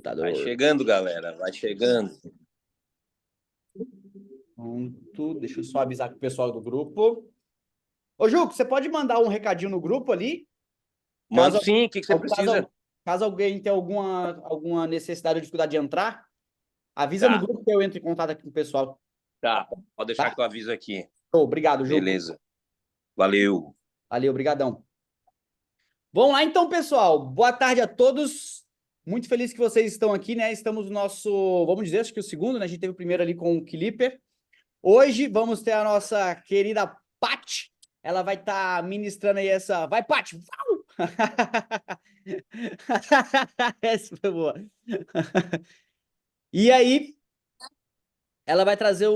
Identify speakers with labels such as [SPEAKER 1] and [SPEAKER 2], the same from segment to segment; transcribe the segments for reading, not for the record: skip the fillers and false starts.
[SPEAKER 1] Vai chegando, galera, vai chegando.
[SPEAKER 2] Pronto, deixa eu só avisar com o pessoal do grupo. Ô, Juco, você pode mandar um recadinho no grupo ali?
[SPEAKER 1] Mando sim, o que você precisa?
[SPEAKER 2] Caso alguém tenha alguma necessidade ou dificuldade de entrar, avisa no
[SPEAKER 1] Tá.
[SPEAKER 2] grupo que eu entro em contato aqui com o pessoal.
[SPEAKER 1] Tá, pode deixar
[SPEAKER 2] Tá?
[SPEAKER 1] que eu aviso aqui.
[SPEAKER 2] Obrigado, Juco.
[SPEAKER 1] Beleza. Valeu.
[SPEAKER 2] Valeu, obrigadão. Vamos lá então, pessoal. Boa tarde a todos. Muito feliz que vocês estão aqui, né? Estamos no nosso, vamos dizer, acho que o segundo, né? A gente teve o primeiro ali com o Clipper. Hoje vamos ter a nossa querida Paty. Ela vai estar ministrando aí essa... Vai, Paty! Essa foi boa. E aí, ela vai trazer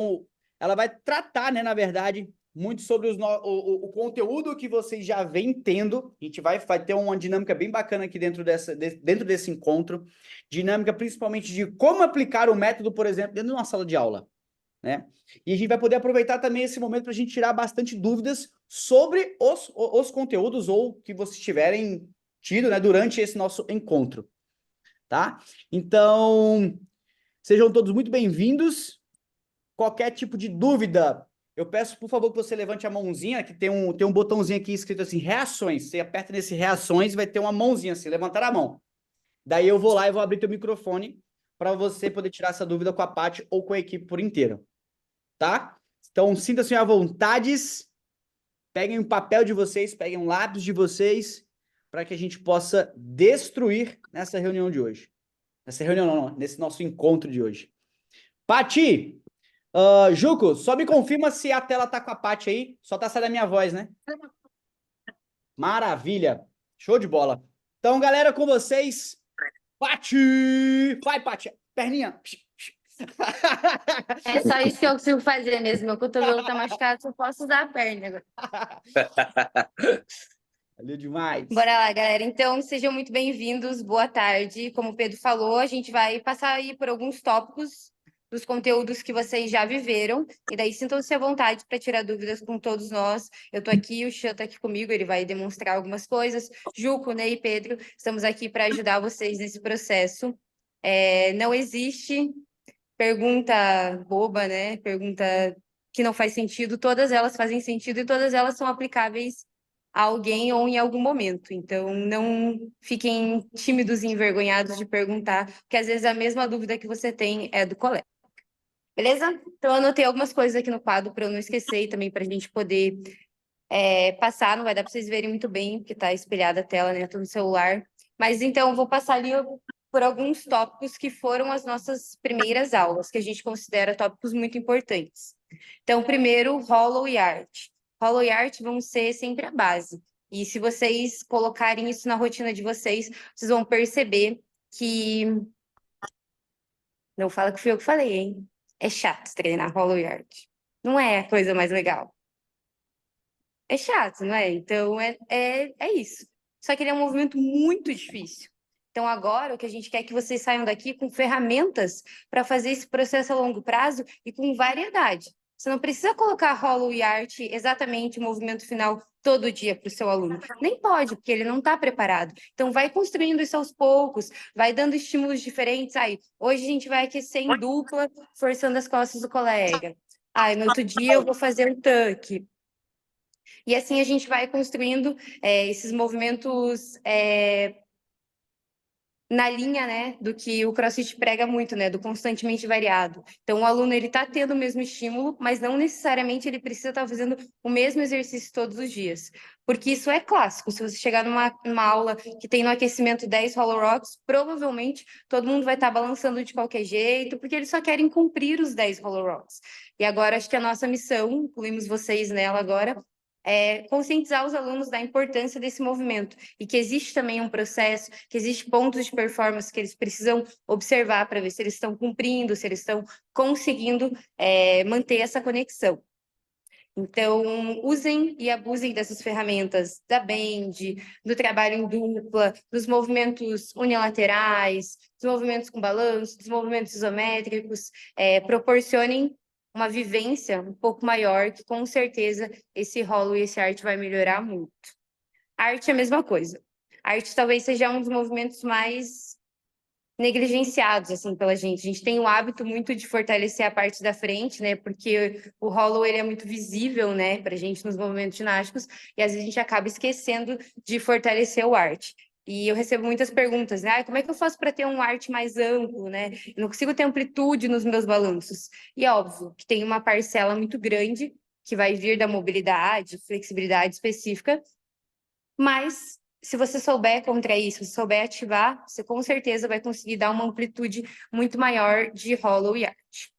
[SPEAKER 2] ela vai tratar, né, na verdade, muito sobre o conteúdo que vocês já vêm tendo. A gente vai ter uma dinâmica bem bacana aqui dentro desse encontro. Dinâmica principalmente de como aplicar o método, por exemplo, dentro de uma sala de aula, né? E a gente vai poder aproveitar também esse momento para a gente tirar bastante dúvidas sobre os conteúdos ou que vocês tiverem tido, né, durante esse nosso encontro, tá? Então, sejam todos muito bem-vindos. Qualquer tipo de dúvida, eu peço, por favor, que você levante a mãozinha, que tem um botãozinho aqui escrito assim, reações. Você aperta nesse reações e vai ter uma mãozinha assim, levantar a mão. Daí eu vou lá e vou abrir teu microfone para você poder tirar essa dúvida com a Paty ou com a equipe por inteiro, tá? Então, sinta-se à vontade, peguem um papel de vocês, peguem um lápis de vocês, para que a gente possa destruir nessa reunião de hoje. Nessa reunião não, nesse nosso encontro de hoje. Paty! Juco, só me confirma se a tela tá com a Paty aí. Só tá saindo a minha voz, né? Maravilha. Show de bola. Então, galera, com vocês, Paty! Vai, Paty! Perninha!
[SPEAKER 3] É só isso que eu consigo fazer mesmo. Meu cotovelo tá machucado, só posso usar a perna agora.
[SPEAKER 2] Valeu demais.
[SPEAKER 3] Bora lá, galera. Então, sejam muito bem-vindos. Boa tarde. Como o Pedro falou, a gente vai passar aí por alguns tópicos dos conteúdos que vocês já viveram. E daí, sintam-se à vontade para tirar dúvidas com todos nós. Eu tô aqui, o Xan tá aqui comigo, ele vai demonstrar algumas coisas. Juco, Ney e Pedro, estamos aqui para ajudar vocês nesse processo. Não existe pergunta boba, né? Pergunta que não faz sentido. Todas elas fazem sentido e todas elas são aplicáveis a alguém ou em algum momento. Então, não fiquem tímidos e envergonhados de perguntar, porque às vezes a mesma dúvida que você tem é do colega. Beleza? Então, eu anotei algumas coisas aqui no quadro para eu não esquecer e também para a gente poder passar. Não vai dar para vocês verem muito bem, porque está espelhada a tela, né? Tô no celular. Mas então, eu vou passar ali por alguns tópicos que foram as nossas primeiras aulas, que a gente considera tópicos muito importantes. Então, primeiro, Hollow e Art. Hollow e Art vão ser sempre a base. E se vocês colocarem isso na rotina de vocês, vocês vão perceber que... Não fala que fui eu que falei, hein? É chato treinar Hollow e Art. Não é a coisa mais legal. É chato, não é? Então, é isso. Só que ele é um movimento muito difícil. Então, agora, o que a gente quer é que vocês saiam daqui com ferramentas para fazer esse processo a longo prazo e com variedade. Você não precisa colocar Hollow e Art exatamente o movimento final todo dia para o seu aluno. Nem pode, porque ele não está preparado. Então, vai construindo isso aos poucos, vai dando estímulos diferentes. Aí, hoje a gente vai aquecer em dupla, forçando as costas do colega. No outro dia eu vou fazer um tuck. E assim a gente vai construindo esses movimentos na linha, né, do que o CrossFit prega muito, né, do constantemente variado. Então, o aluno, ele está tendo o mesmo estímulo, mas não necessariamente ele precisa estar fazendo o mesmo exercício todos os dias. Porque isso é clássico. Se você chegar numa aula que tem no aquecimento 10 Hollow Rocks, provavelmente todo mundo vai estar balançando de qualquer jeito, porque eles só querem cumprir os 10 Hollow Rocks. E agora, acho que a nossa missão, incluímos vocês nela agora, conscientizar os alunos da importância desse movimento e que existe também um processo, que existe pontos de performance que eles precisam observar para ver se eles estão cumprindo, se eles estão conseguindo manter essa conexão. Então, usem e abusem dessas ferramentas da band, do trabalho em dupla, dos movimentos unilaterais, dos movimentos com balanço, dos movimentos isométricos, proporcionem uma vivência um pouco maior, que com certeza esse Hollow e esse Art vai melhorar muito. Arte é a mesma coisa. Arte talvez seja um dos movimentos mais negligenciados, assim, pela gente. A gente tem o hábito muito de fortalecer a parte da frente, né? Porque o hollow, ele é muito visível, né? Pra gente nos movimentos ginásticos. E às vezes a gente acaba esquecendo de fortalecer o arch. E eu recebo muitas perguntas, né? Como é que eu faço para ter um arch mais amplo, né? Eu não consigo ter amplitude nos meus balanços. E é óbvio que tem uma parcela muito grande que vai vir da mobilidade, flexibilidade específica, mas se você souber contrair, se você souber ativar, você com certeza vai conseguir dar uma amplitude muito maior de hollow e arch.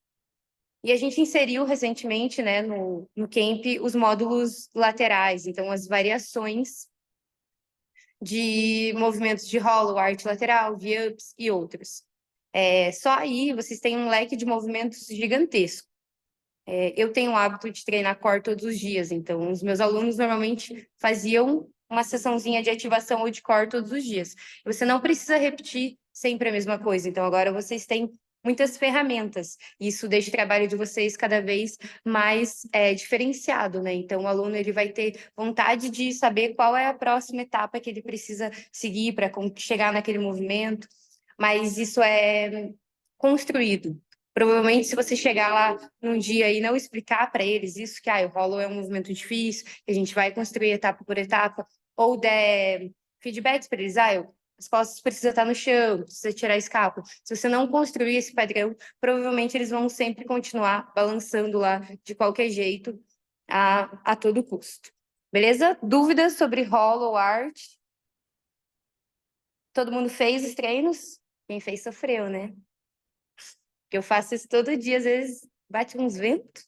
[SPEAKER 3] E a gente inseriu recentemente, né, no camp, os módulos laterais, então as variações de movimentos de hollow, arch lateral, V-ups e outros. Só aí vocês têm um leque de movimentos gigantesco. Eu tenho o hábito de treinar core todos os dias, então os meus alunos normalmente faziam uma sessãozinha de ativação ou de core todos os dias. Você não precisa repetir sempre a mesma coisa, então agora vocês têm muitas ferramentas. Isso deixa o trabalho de vocês cada vez mais diferenciado, né? Então o aluno ele vai ter vontade de saber qual é a próxima etapa que ele precisa seguir para chegar naquele movimento, mas isso é construído. Provavelmente, se você chegar lá num dia e não explicar para eles isso, que o hollow é um movimento difícil, que a gente vai construir etapa por etapa, ou der feedbacks para eles, as costas precisam estar no chão, precisa tirar a escápula. Se você não construir esse padrão, provavelmente eles vão sempre continuar balançando lá de qualquer jeito, a todo custo. Beleza? Dúvidas sobre hollow arch? Todo mundo fez os treinos? Quem fez sofreu, né? Porque eu faço isso todo dia, às vezes bate uns ventos.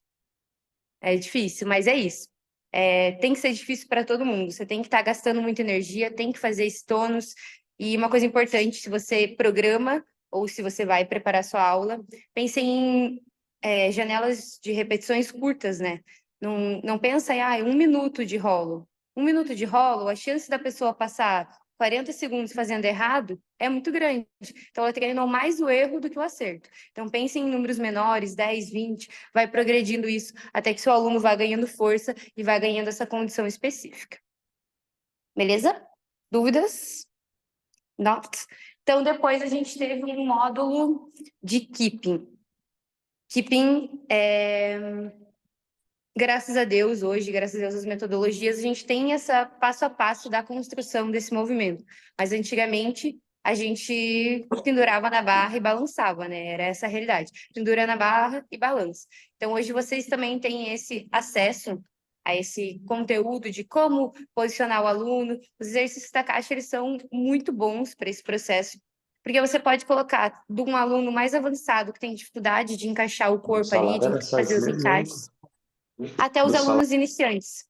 [SPEAKER 3] É difícil, mas é isso. Tem que ser difícil para todo mundo. Você tem que estar gastando muita energia, tem que fazer esse tônus. E uma coisa importante, se você programa ou se você vai preparar sua aula, pense em janelas de repetições curtas, né? Não pensa em 1 minuto de rolo. 1 minuto de rolo, a chance da pessoa passar 40 segundos fazendo errado é muito grande. Então, ela treinou mais o erro do que o acerto. Então, pense em números menores, 10, 20, vai progredindo isso até que seu aluno vá ganhando força e vá ganhando essa condição específica. Beleza? Dúvidas? Not? Então, depois a gente teve um módulo de keeping. Keeping graças a Deus, hoje, graças a Deus, as metodologias, a gente tem essa passo a passo da construção desse movimento. Mas antigamente, a gente pendurava na barra e balançava, né? Era essa a realidade. Pendura na barra e balança. Então, hoje vocês também têm esse acesso a esse conteúdo de como posicionar o aluno. Os exercícios da caixa, eles são muito bons para esse processo. Porque você pode colocar de um aluno mais avançado que tem dificuldade de encaixar o corpo ali, de fazer os encaixes, até os alunos iniciantes.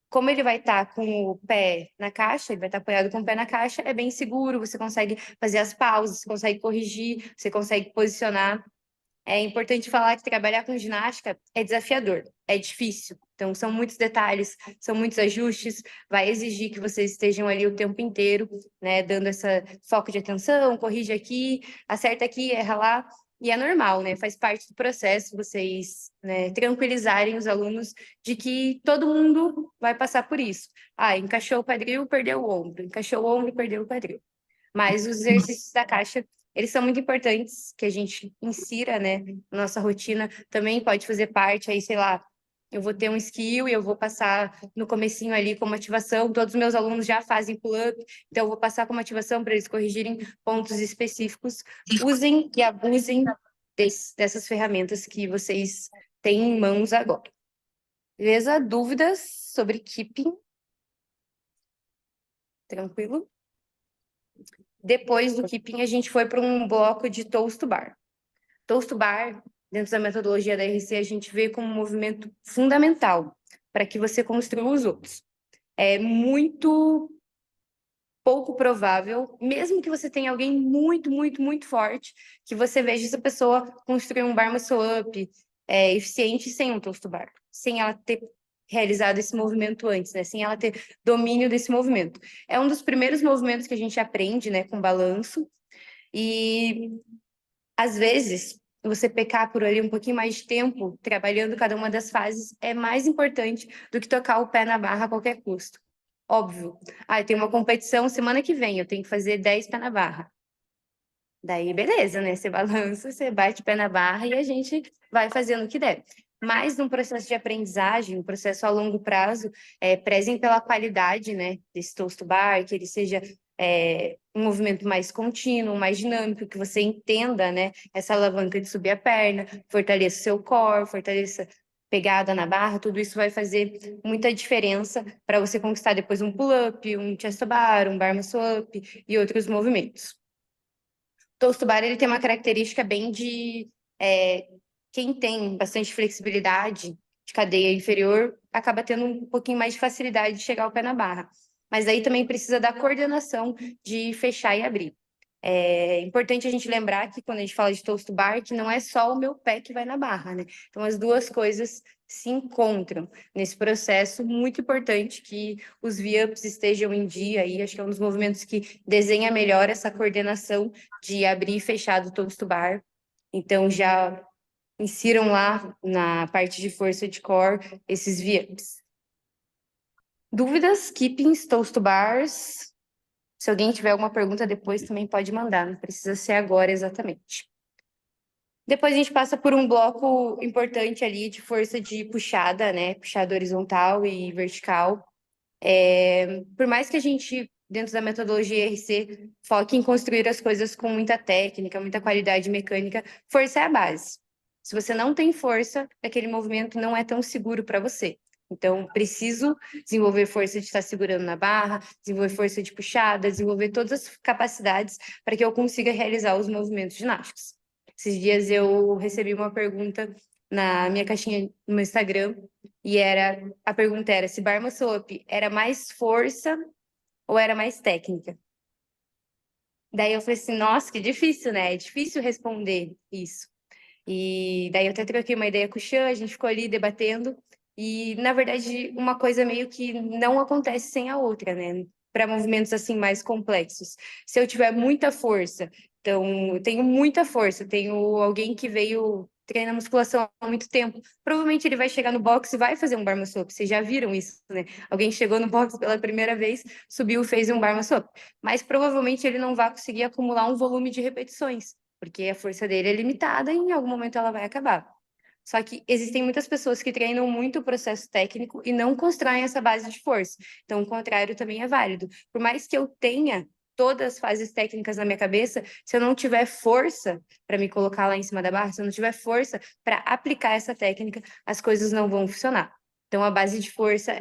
[SPEAKER 3] Como ele vai estar com o pé na caixa, ele vai estar apoiado com o pé na caixa, é bem seguro, você consegue fazer as pausas, você consegue corrigir, você consegue posicionar. É importante falar que trabalhar com ginástica é desafiador, é difícil. Então, são muitos detalhes, são muitos ajustes, vai exigir que vocês estejam ali o tempo inteiro, né, dando esse foco de atenção, corrige aqui, acerta aqui, erra lá. E é normal, né? Faz parte do processo vocês, né, tranquilizarem os alunos de que todo mundo vai passar por isso. Encaixou o quadril, perdeu o ombro. Encaixou o ombro, perdeu o quadril. Mas os exercícios da caixa, eles são muito importantes que a gente insira, né, na nossa rotina. Também pode fazer parte aí, sei lá, eu vou ter um skill e eu vou passar no comecinho ali como ativação. Todos os meus alunos já fazem pull-up, então eu vou passar como ativação para eles corrigirem pontos específicos. Usem e abusem dessas ferramentas que vocês têm em mãos agora. Beleza? Dúvidas sobre keeping? Tranquilo? Depois do keeping, a gente foi para um bloco de toast to bar. Toast to bar, dentro da metodologia da RC, a gente vê como um movimento fundamental para que você construa os outros. É muito pouco provável, mesmo que você tenha alguém muito, muito, muito forte, que você veja essa pessoa construir um bar muscle up eficiente sem um toast to bar, sem ela ter realizado esse movimento antes, né? Sem ela ter domínio desse movimento. É um dos primeiros movimentos que a gente aprende, né, com balanço, e às vezes você pecar por ali um pouquinho mais de tempo, trabalhando cada uma das fases, é mais importante do que tocar o pé na barra a qualquer custo. Óbvio. Eu tenho uma competição semana que vem, eu tenho que fazer 10 pé na barra. Daí, beleza, né? Você balança, você bate o pé na barra e a gente vai fazendo o que der. Mas num processo de aprendizagem, um processo a longo prazo, prezem pela qualidade, né, desse toast to bar, que ele seja um movimento mais contínuo, mais dinâmico, que você entenda, né, essa alavanca de subir a perna, fortaleça o seu core, fortaleça pegada na barra, tudo isso vai fazer muita diferença para você conquistar depois um pull-up, um chest to bar, um bar muscle-up e outros movimentos. O toast to bar, ele tem uma característica bem de quem tem bastante flexibilidade de cadeia inferior acaba tendo um pouquinho mais de facilidade de chegar ao pé na barra. Mas aí também precisa da coordenação de fechar e abrir. É importante a gente lembrar que quando a gente fala de toast to bar, que não é só o meu pé que vai na barra, né? Então as duas coisas se encontram nesse processo. Muito importante que os V-ups estejam em dia aí. Acho que é um dos movimentos que desenha melhor essa coordenação de abrir e fechar do toast to bar. Então já insiram lá na parte de força de core esses V-ups. Dúvidas? Keepings, toast to bars? Se alguém tiver alguma pergunta depois, também pode mandar, não precisa ser agora exatamente. Depois a gente passa por um bloco importante ali de força de puxada, né? Puxada horizontal e vertical. Por mais que a gente, dentro da metodologia RC, foque em construir as coisas com muita técnica, muita qualidade mecânica, força é a base. Se você não tem força, aquele movimento não é tão seguro para você. Então, preciso desenvolver força de estar segurando na barra, desenvolver força de puxada, desenvolver todas as capacidades para que eu consiga realizar os movimentos ginásticos. Esses dias eu recebi uma pergunta na minha caixinha no meu Instagram, e a pergunta era se bar muscle up era mais força ou era mais técnica. Daí eu falei assim, nossa, que difícil, né? É difícil responder isso. E daí eu até troquei uma ideia com o Xan, a gente ficou ali debatendo, e na verdade uma coisa meio que não acontece sem a outra, né? Para movimentos assim mais complexos. Se eu tiver muita força, então eu tenho muita força, tenho alguém que veio treinar musculação há muito tempo, provavelmente ele vai chegar no box e vai fazer um bar muscle up. Vocês já viram isso, né? Alguém chegou no box pela primeira vez, subiu e fez um bar muscle up, mas provavelmente ele não vai conseguir acumular um volume de repetições, porque a força dele é limitada e em algum momento ela vai acabar. Só que existem muitas pessoas que treinam muito o processo técnico e não constroem essa base de força. Então, o contrário também é válido. Por mais que eu tenha todas as fases técnicas na minha cabeça, se eu não tiver força para me colocar lá em cima da barra, se eu não tiver força para aplicar essa técnica, as coisas não vão funcionar. Então, a base de força,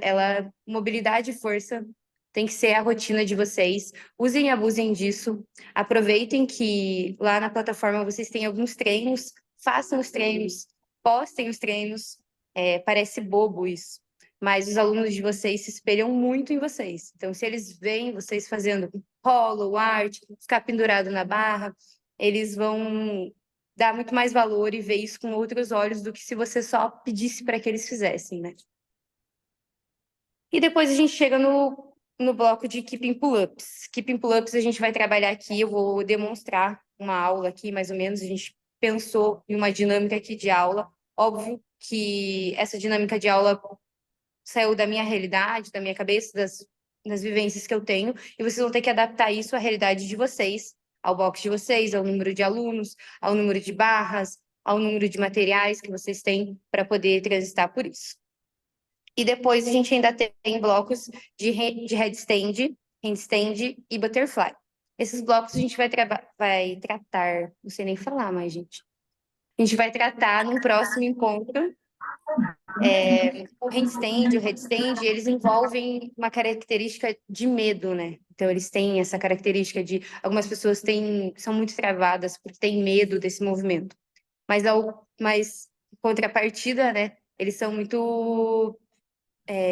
[SPEAKER 3] mobilidade e força tem que ser a rotina de vocês. Usem e abusem disso. Aproveitem que lá na plataforma vocês têm alguns treinos, façam os treinos, postem os treinos. Parece bobo isso, mas os alunos de vocês se espelham muito em vocês. Então, se eles veem vocês fazendo hollow, art, ficar pendurado na barra, eles vão dar muito mais valor e ver isso com outros olhos do que se você só pedisse para que eles fizessem, né? E depois a gente chega no bloco de keeping pull-ups. Keeping pull-ups a gente vai trabalhar aqui, eu vou demonstrar uma aula aqui, mais ou menos. A gente pensou em uma dinâmica aqui de aula. Óbvio que essa dinâmica de aula saiu da minha realidade, da minha cabeça, das vivências que eu tenho, e vocês vão ter que adaptar isso à realidade de vocês, ao box de vocês, ao número de alunos, ao número de barras, ao número de materiais que vocês têm para poder transitar por isso. E depois a gente ainda tem blocos de headstand, handstand e butterfly. Esses blocos a gente vai tratar, não sei nem falar mais, gente. A gente vai tratar num próximo encontro. O handstand, o headstand, eles envolvem uma característica de medo, né? Então, eles têm essa característica de... Algumas pessoas são muito travadas porque têm medo desse movimento. Mas, em contrapartida, né? Eles são muito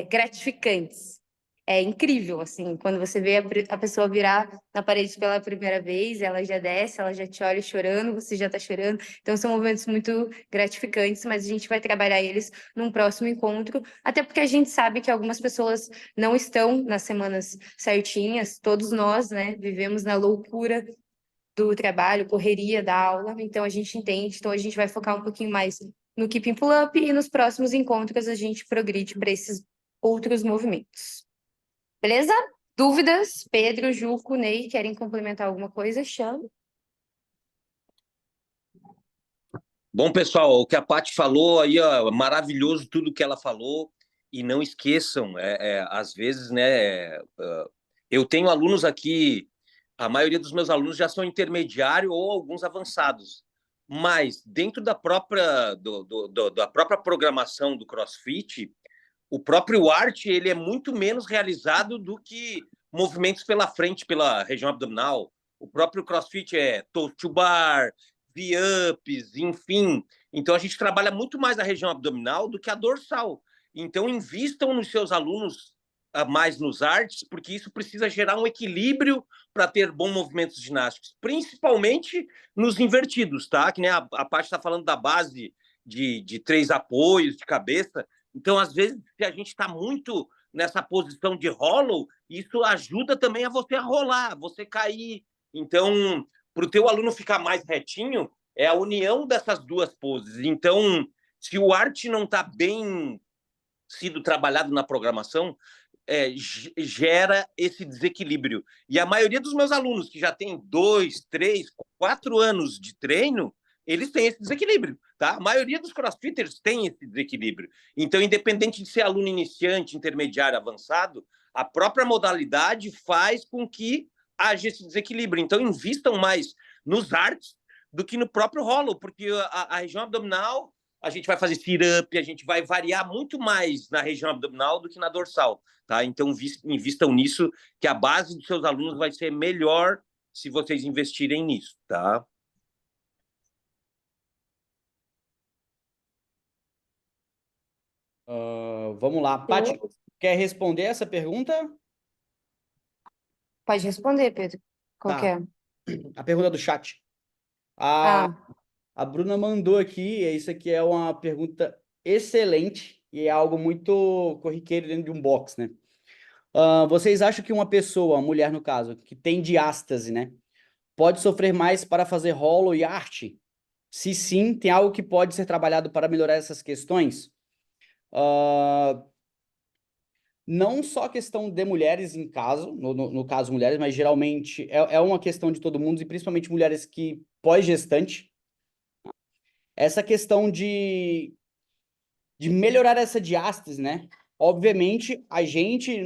[SPEAKER 3] gratificantes. É incrível, assim, quando você vê a pessoa virar na parede pela primeira vez, ela já desce, ela já te olha chorando, você já tá chorando. Então, são movimentos muito gratificantes, mas a gente vai trabalhar eles num próximo encontro, até porque a gente sabe que algumas pessoas não estão nas semanas certinhas, todos nós, né, vivemos na loucura do trabalho, correria da aula, então a gente entende, então a gente vai focar um pouquinho mais no keeping pull-up e nos próximos encontros a gente progride para esses outros movimentos. Beleza? Dúvidas? Pedro, Juco, Ney, querem complementar alguma coisa? Chama.
[SPEAKER 1] Bom, pessoal, o que a Paty falou aí, ó, maravilhoso tudo que ela falou. E não esqueçam, às vezes, né? Eu tenho alunos aqui, a maioria dos meus alunos já são intermediário ou alguns avançados. Mas dentro da da própria programação do CrossFit, o próprio arte ele é muito menos realizado do que movimentos pela frente, pela região abdominal. O próprio CrossFit é toe to bar, V-ups, enfim. Então a gente trabalha muito mais a região abdominal do que a dorsal. Então invistam nos seus alunos mais nos artes, porque isso precisa gerar um equilíbrio para ter bons movimentos ginásticos, principalmente nos invertidos, tá? Que nem a parte está falando da base de 3 apoios de cabeça. Então, às vezes, se a gente está muito nessa posição de hollow, isso ajuda também a você a rolar, a você cair. Então, para o teu aluno ficar mais retinho, é a união dessas duas poses. Então, se o arte não está bem sido trabalhado na programação, gera esse desequilíbrio. E a maioria dos meus alunos que já tem 2, 3, 4 anos de treino, eles têm esse desequilíbrio, tá? A maioria dos crossfitters tem esse desequilíbrio. Então, independente de ser aluno iniciante, intermediário, avançado, a própria modalidade faz com que haja esse desequilíbrio. Então, invistam mais nos artes do que no próprio hollow, porque a região abdominal, a gente vai fazer sit-up, a gente vai variar muito mais na região abdominal do que na dorsal, tá? Então, invistam nisso, que a base dos seus alunos vai ser melhor se vocês investirem nisso, tá?
[SPEAKER 2] Vamos lá. Paty, quer responder essa pergunta?
[SPEAKER 3] Pode responder, Pedro. Qual que é?
[SPEAKER 2] A pergunta do chat. A Bruna mandou aqui, isso aqui é uma pergunta excelente e é algo muito corriqueiro dentro de um box, né? Vocês acham que uma pessoa, uma mulher no caso, que tem diástase, né, pode sofrer mais para fazer hollow e arte? Se sim, tem algo que pode ser trabalhado para melhorar essas questões? Não só questão de mulheres em caso, no caso mulheres, mas geralmente é uma questão de todo mundo, e principalmente mulheres que pós-gestante. Essa questão de melhorar essa diástase, né? Obviamente, a gente,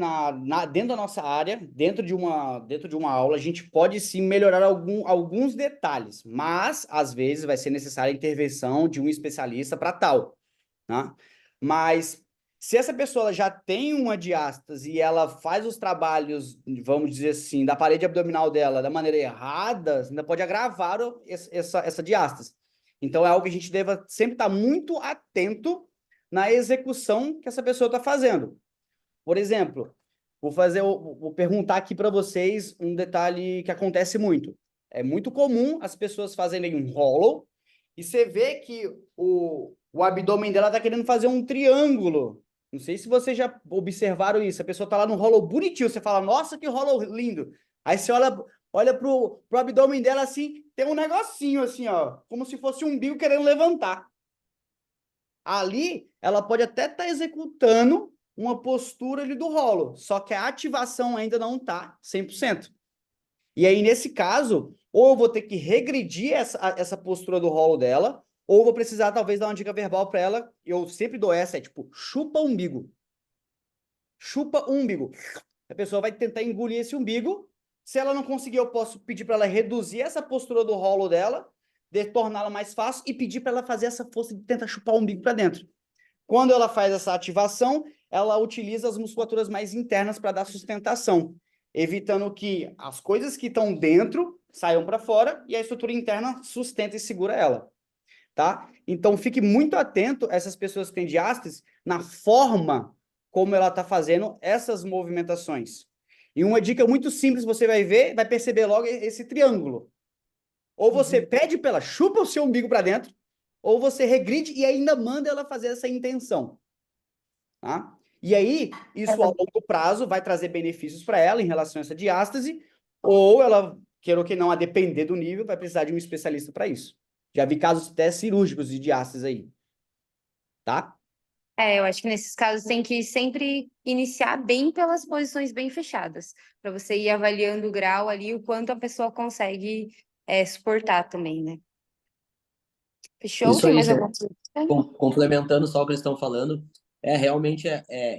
[SPEAKER 2] dentro da nossa área, dentro de uma aula, a gente pode sim melhorar alguns detalhes, mas, às vezes, vai ser necessária a intervenção de um especialista para tal, tá? Mas, se essa pessoa já tem uma diástase e ela faz os trabalhos, vamos dizer assim, da parede abdominal dela da maneira errada, ainda pode agravar essa diástase. Então, é algo que a gente deva sempre estar muito atento na execução que essa pessoa está fazendo. Por exemplo, vou perguntar aqui para vocês um detalhe que acontece muito. É muito comum as pessoas fazerem um hollow e você vê que o abdômen dela está querendo fazer um triângulo. Não sei se vocês já observaram isso. A pessoa está lá no hollow bonitinho, você fala, nossa, que hollow lindo. Aí você olha pro abdômen dela assim, tem um negocinho assim, ó, como se fosse um umbigo querendo levantar. Ali, ela pode até estar executando uma postura ali do hollow, só que a ativação ainda não está 100%. E aí, nesse caso, ou eu vou ter que regredir essa postura do hollow dela, ou vou precisar, talvez, dar uma dica verbal para ela. Eu sempre dou essa, é tipo, chupa o umbigo. Chupa o umbigo. A pessoa vai tentar engolir esse umbigo. Se ela não conseguir, eu posso pedir para ela reduzir essa postura do hollow dela, de torná-la mais fácil e pedir para ela fazer essa força de tentar chupar o umbigo para dentro. Quando ela faz essa ativação, ela utiliza as musculaturas mais internas para dar sustentação, evitando que as coisas que estão dentro saiam para fora e a estrutura interna sustenta e segura ela, tá? Então, fique muito atento a essas pessoas que têm diástase na forma como ela está fazendo essas movimentações. E uma dica muito simples, você vai ver, vai perceber logo esse triângulo. Ou você pede para ela, chupa o seu umbigo para dentro, ou você regride e ainda manda ela fazer essa intenção. Tá? E aí, isso ao longo prazo vai trazer benefícios para ela em relação a essa diástase, ou ela, queira ou que não, a depender do nível, vai precisar de um especialista para isso. Já vi casos até cirúrgicos de diástase aí. Tá?
[SPEAKER 3] Eu acho que nesses casos tem que sempre iniciar bem pelas posições bem fechadas, para você ir avaliando o grau ali, o quanto a pessoa consegue suportar também, né? Fechou?
[SPEAKER 4] Isso
[SPEAKER 3] Tem
[SPEAKER 4] aí,
[SPEAKER 3] mais
[SPEAKER 4] Gé.
[SPEAKER 3] alguma coisa?
[SPEAKER 4] Complementando só o que eles estão falando, realmente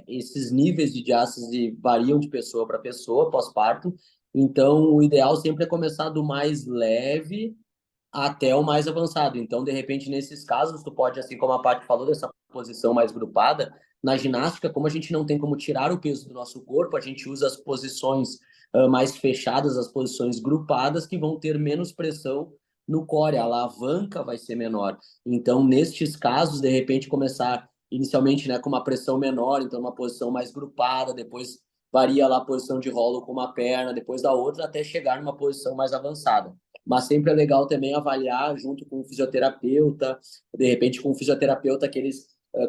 [SPEAKER 4] esses níveis de diástase variam de pessoa para pessoa pós-parto, então o ideal sempre é começar do mais leve até o mais avançado. Então, de repente, nesses casos, tu pode, assim como a Paty falou, dessa posição mais grupada, na ginástica, como a gente não tem como tirar o peso do nosso corpo, a gente usa as posições mais fechadas, as posições grupadas, que vão ter menos pressão no core, a alavanca vai ser menor. Então, nestes casos, de repente, começar inicialmente, né, com uma pressão menor, então uma posição mais grupada, depois varia lá a posição de rolo com uma perna, depois da outra, até chegar numa posição mais avançada. Mas sempre é legal também avaliar junto com o fisioterapeuta, de repente com um fisioterapeuta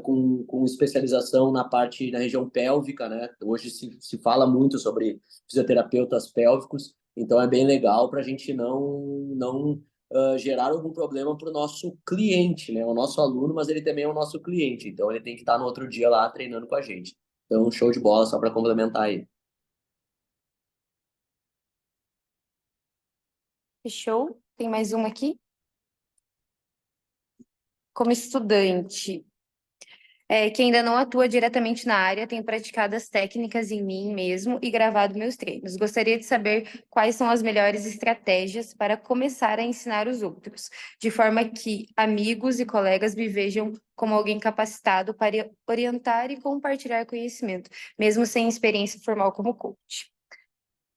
[SPEAKER 4] com especialização na parte, na região pélvica, né? Hoje se fala muito sobre fisioterapeutas pélvicos, então é bem legal para a gente não gerar algum problema para o nosso cliente, né? O nosso aluno, mas ele também é o nosso cliente, então ele tem que estar no outro dia lá treinando com a gente. Então, show de bola, só para complementar aí.
[SPEAKER 3] Fechou? Tem mais uma aqui? Como estudante, que ainda não atua diretamente na área, tenho praticado as técnicas em mim mesmo e gravado meus treinos. Gostaria de saber quais são as melhores estratégias para começar a ensinar os outros, de forma que amigos e colegas me vejam como alguém capacitado para orientar e compartilhar conhecimento, mesmo sem experiência formal como coach.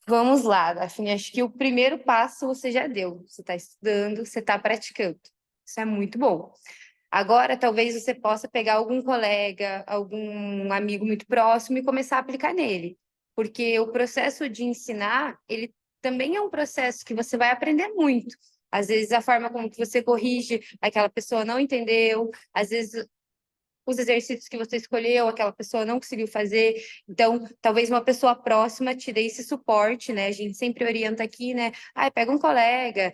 [SPEAKER 3] Vamos lá, Daphne. Acho que o primeiro passo você já deu. Você está estudando, você está praticando. Isso é muito bom. Agora, talvez você possa pegar algum colega, algum amigo muito próximo e começar a aplicar nele. Porque o processo de ensinar, ele também é um processo que você vai aprender muito. Às vezes, a forma como que você corrige, aquela pessoa não entendeu. Às vezes, os exercícios que você escolheu, aquela pessoa não conseguiu fazer. Então, talvez uma pessoa próxima te dê esse suporte, né? A gente sempre orienta aqui, né? Pega um colega,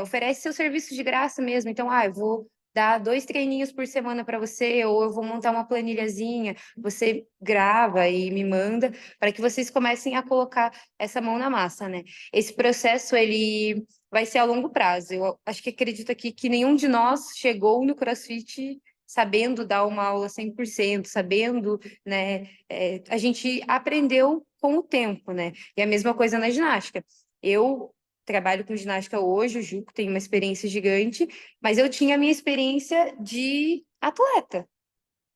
[SPEAKER 3] oferece seu serviço de graça mesmo. Então, eu vou dar 2 treininhos por semana para você, ou eu vou montar uma planilhazinha, você grava e me manda, para que vocês comecem a colocar essa mão na massa, né? Esse processo, ele vai ser a longo prazo. Eu acho que acredito aqui que nenhum de nós chegou no CrossFit sabendo dar uma aula 100%, sabendo, né? A gente aprendeu com o tempo, né? E a mesma coisa na ginástica. Eu trabalho com ginástica hoje, o Juco tem uma experiência gigante, mas eu tinha a minha experiência de atleta.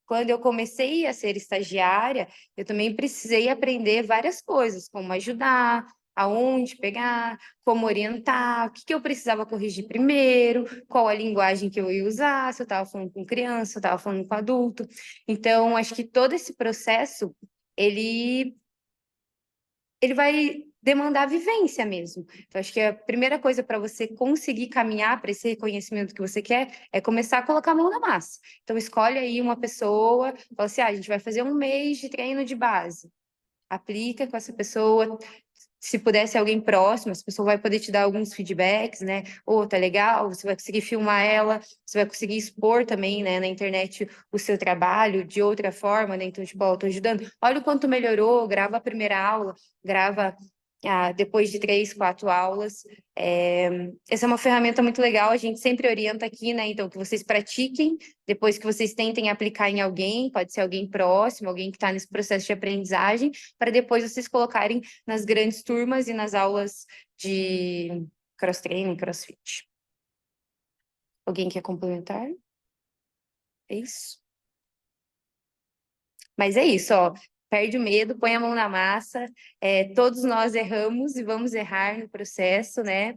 [SPEAKER 3] Quando eu comecei a ser estagiária, eu também precisei aprender várias coisas, como ajudar, aonde pegar, como orientar, o que que eu precisava corrigir primeiro, qual a linguagem que eu ia usar, se eu estava falando com criança, se eu estava falando com adulto. Então, acho que todo esse processo, ele vai demandar vivência mesmo. Então, acho que a primeira coisa para você conseguir caminhar para esse reconhecimento que você quer é começar a colocar a mão na massa. Então, escolhe aí uma pessoa, fala assim, a gente vai fazer 1 mês de treino de base. Aplica com essa pessoa. Se pudesse alguém próximo, essa pessoa vai poder te dar alguns feedbacks, né? Tá legal, você vai conseguir filmar ela, você vai conseguir expor também, né, na internet o seu trabalho de outra forma, né? Então, tipo, eu tô ajudando. Olha o quanto melhorou, grava a primeira aula, grava depois de 3, 4 aulas. Essa é uma ferramenta muito legal, a gente sempre orienta aqui, né? Então, que vocês pratiquem, depois que vocês tentem aplicar em alguém, pode ser alguém próximo, alguém que está nesse processo de aprendizagem, para depois vocês colocarem nas grandes turmas e nas aulas de cross-training, crossfit. Alguém quer complementar? É isso? Mas é isso, ó. Perde o medo, põe a mão na massa. Todos nós erramos e vamos errar no processo, né?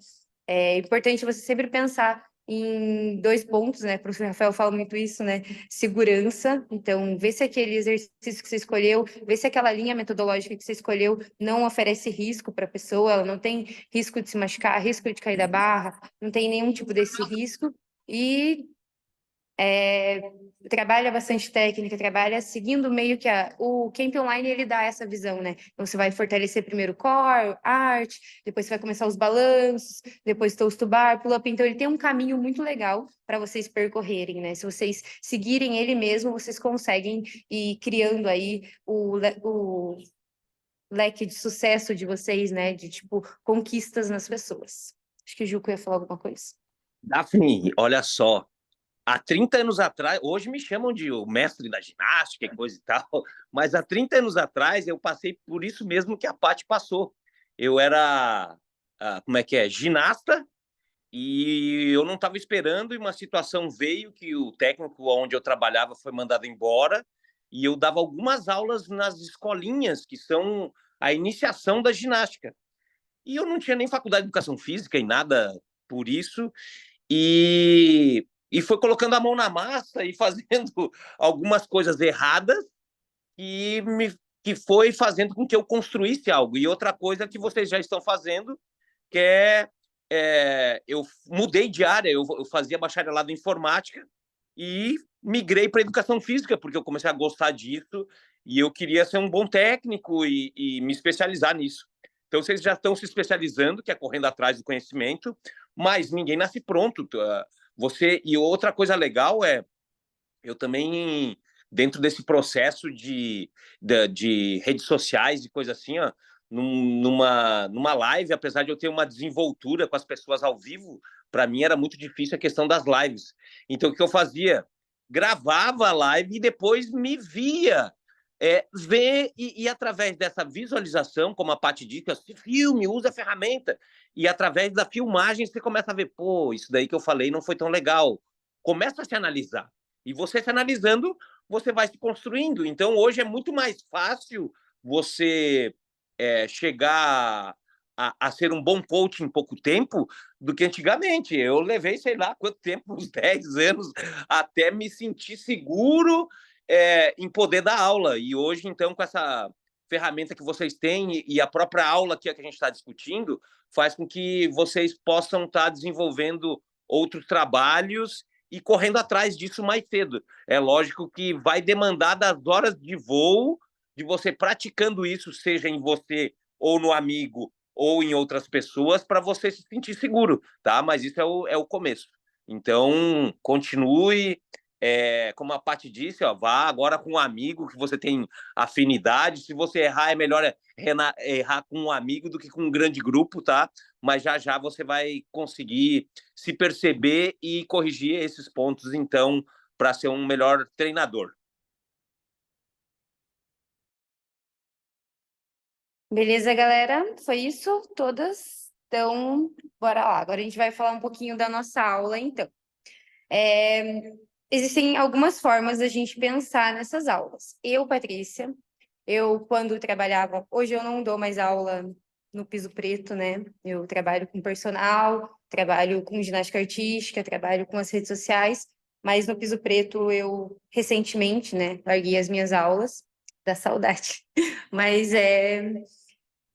[SPEAKER 3] É importante você sempre pensar em 2 pontos, né? O professor Rafael fala muito isso, né? Segurança. Então, vê se aquele exercício que você escolheu, vê se aquela linha metodológica que você escolheu não oferece risco para a pessoa, ela não tem risco de se machucar, risco de cair da barra, não tem nenhum tipo desse risco. E trabalha bastante técnica, trabalha seguindo meio que o Camp Online, ele dá essa visão, né? Então, você vai fortalecer primeiro o core, arte, depois você vai começar os balanços, depois toast to bar, pull-up. Então, ele tem um caminho muito legal para vocês percorrerem, né? Se vocês seguirem ele mesmo, vocês conseguem ir criando aí o leque de sucesso de vocês, né? De, tipo, conquistas nas pessoas. Acho que o Juco ia falar alguma coisa.
[SPEAKER 1] Daphne, olha só, há 30 anos atrás, hoje me chamam de o mestre da ginástica e coisa e tal, mas há 30 anos atrás eu passei por isso mesmo que a Paty passou. Eu era, como é que é, ginasta, e eu não estava esperando, e uma situação veio que o técnico onde eu trabalhava foi mandado embora, e eu dava algumas aulas nas escolinhas, que são a iniciação da ginástica. E eu não tinha nem faculdade de educação física e nada por isso, e foi colocando a mão na massa e fazendo algumas coisas erradas que foi fazendo com que eu construísse algo. E outra coisa que vocês já estão fazendo, que eu mudei de área, eu fazia bacharelado em informática e migrei para educação física, porque eu comecei a gostar disso e eu queria ser um bom técnico e me especializar nisso. Então, vocês já estão se especializando, que é correndo atrás do conhecimento, mas ninguém nasce pronto. E outra coisa legal eu também, dentro desse processo de redes sociais e coisa assim, ó, numa live, apesar de eu ter uma desenvoltura com as pessoas ao vivo, para mim era muito difícil a questão das lives. Então, o que eu fazia? Gravava a live e depois me via ver e através dessa visualização, como a Paty disse, assiste filme, usa a ferramenta, e através da filmagem você começa a ver, pô, isso daí que eu falei não foi tão legal. Começa a se analisar. E você se analisando, você vai se construindo. Então, hoje é muito mais fácil você chegar a ser um bom coach em pouco tempo do que antigamente. Eu levei, sei lá, quanto tempo, uns 10 anos, até me sentir seguro em poder dar aula. E hoje, então, com essa ferramenta que vocês têm e a própria aula que a gente está discutindo, faz com que vocês possam estar desenvolvendo outros trabalhos e correndo atrás disso mais cedo. É lógico que vai demandar das horas de voo, de você praticando isso, seja em você ou no amigo ou em outras pessoas, para você se sentir seguro, tá? Mas isso é o começo. Então, continue, como a Paty disse, ó, vá agora com um amigo que você tem afinidade. Se você errar, é melhor errar com um amigo do que com um grande grupo, tá? Mas já já você vai conseguir se perceber e corrigir esses pontos, então, para ser um melhor treinador.
[SPEAKER 3] Beleza, galera? Foi isso? Todas? Então, bora lá. Agora a gente vai falar um pouquinho da nossa aula, então. Existem algumas formas da gente pensar nessas aulas. Eu, Patrícia, quando trabalhava... Hoje eu não dou mais aula no piso preto, né? Eu trabalho com personal, trabalho com ginástica artística, trabalho com as redes sociais, mas no piso preto eu, recentemente, né, larguei as minhas aulas, da saudade. Mas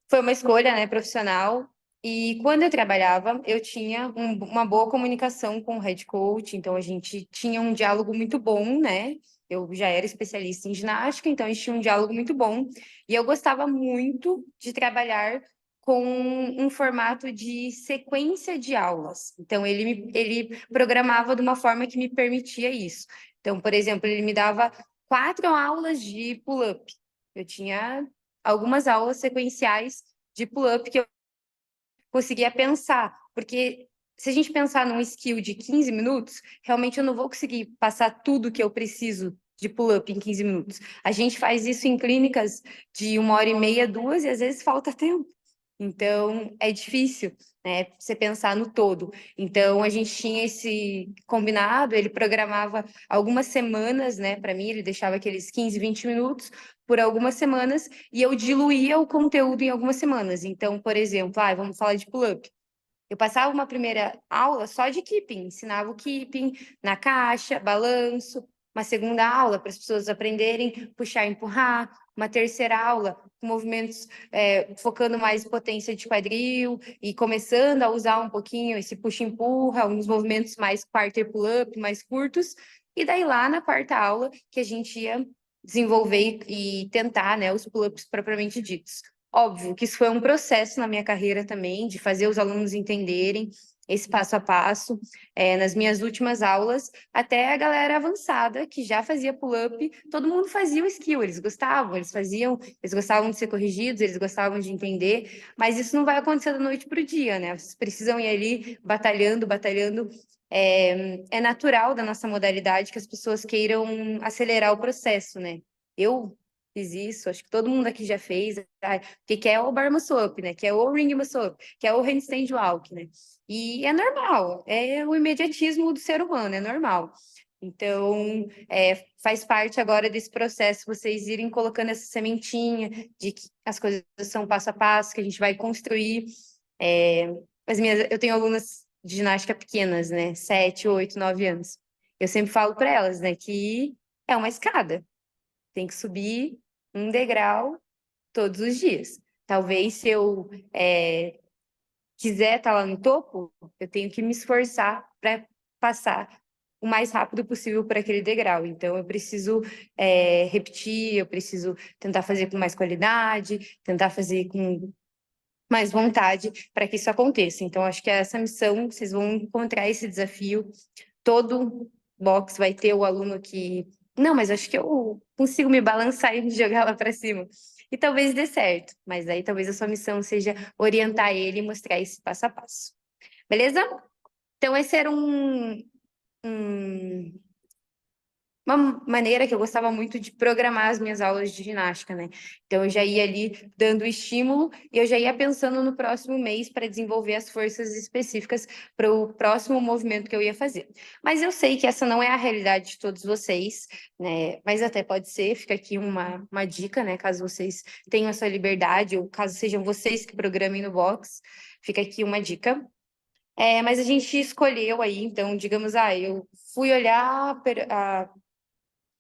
[SPEAKER 3] foi uma escolha, né, profissional. E quando eu trabalhava, eu tinha uma boa comunicação com o head coach, então a gente tinha um diálogo muito bom, né? Eu já era especialista em ginástica, então a gente tinha um diálogo muito bom. E eu gostava muito de trabalhar com um formato de sequência de aulas. Então, ele programava de uma forma que me permitia isso. Então, por exemplo, ele me dava 4 aulas de pull-up. Eu tinha algumas aulas sequenciais de pull-up que eu conseguia pensar, porque se a gente pensar num skill de 15 minutos, realmente eu não vou conseguir passar tudo que eu preciso de pull-up em 15 minutos. A gente faz isso em clínicas de 1h30, 2, e às vezes falta tempo. Então, é difícil, né, você pensar no todo. Então, a gente tinha esse combinado, ele programava algumas semanas, né, para mim, ele deixava aqueles 15, 20 minutos por algumas semanas, e eu diluía o conteúdo em algumas semanas. Então, por exemplo, vamos falar de pull-up. Eu passava uma primeira aula só de keeping, ensinava o keeping na caixa, balanço, uma segunda aula para as pessoas aprenderem puxar e empurrar, uma terceira aula com movimentos focando mais em potência de quadril e começando a usar um pouquinho esse puxa e empurra, alguns movimentos mais quarter pull-up, mais curtos, e daí lá na quarta aula que a gente ia desenvolver e tentar, né, os pull-ups propriamente ditos. Óbvio que isso foi um processo na minha carreira também, de fazer os alunos entenderem esse passo a passo. Nas minhas últimas aulas, até a galera avançada, que já fazia pull-up, todo mundo fazia o skill, eles gostavam de ser corrigidos, eles gostavam de entender, mas isso não vai acontecer da noite para o dia, né? Vocês precisam ir ali batalhando, é natural da nossa modalidade que as pessoas queiram acelerar o processo, né? Eu fiz isso, acho que todo mundo aqui já fez, que quer o bar muscle up, né? Que é o ring muscle up, que é o handstand walk, né? E é normal, é o imediatismo do ser humano, é normal. Então, faz parte agora desse processo vocês irem colocando essa sementinha de que as coisas são passo a passo, que a gente vai construir. Eu tenho alunas de ginástica pequenas, né? 7, 8, 9 anos. Eu sempre falo para elas, né, que é uma escada. Tem que subir um degrau todos os dias. Talvez se eu quiser estar lá no topo, eu tenho que me esforçar para passar o mais rápido possível por aquele degrau. Então, eu preciso repetir, eu preciso tentar fazer com mais qualidade, tentar fazer com mais vontade para que isso aconteça. Então, acho que essa missão, vocês vão encontrar esse desafio. Todo box vai ter o aluno que... Não, mas acho que eu consigo me balançar e jogar lá para cima. E talvez dê certo, mas aí talvez a sua missão seja orientar ele e mostrar esse passo a passo. Beleza? Então, esse era uma maneira que eu gostava muito de programar as minhas aulas de ginástica, né? Então, eu já ia ali dando estímulo e eu já ia pensando no próximo mês para desenvolver as forças específicas para o próximo movimento que eu ia fazer. Mas eu sei que essa não é a realidade de todos vocês, né? Mas até pode ser, fica aqui uma dica, né? Caso vocês tenham essa liberdade ou caso sejam vocês que programem no box, fica aqui uma dica. Mas a gente escolheu aí, então, digamos, eu fui olhar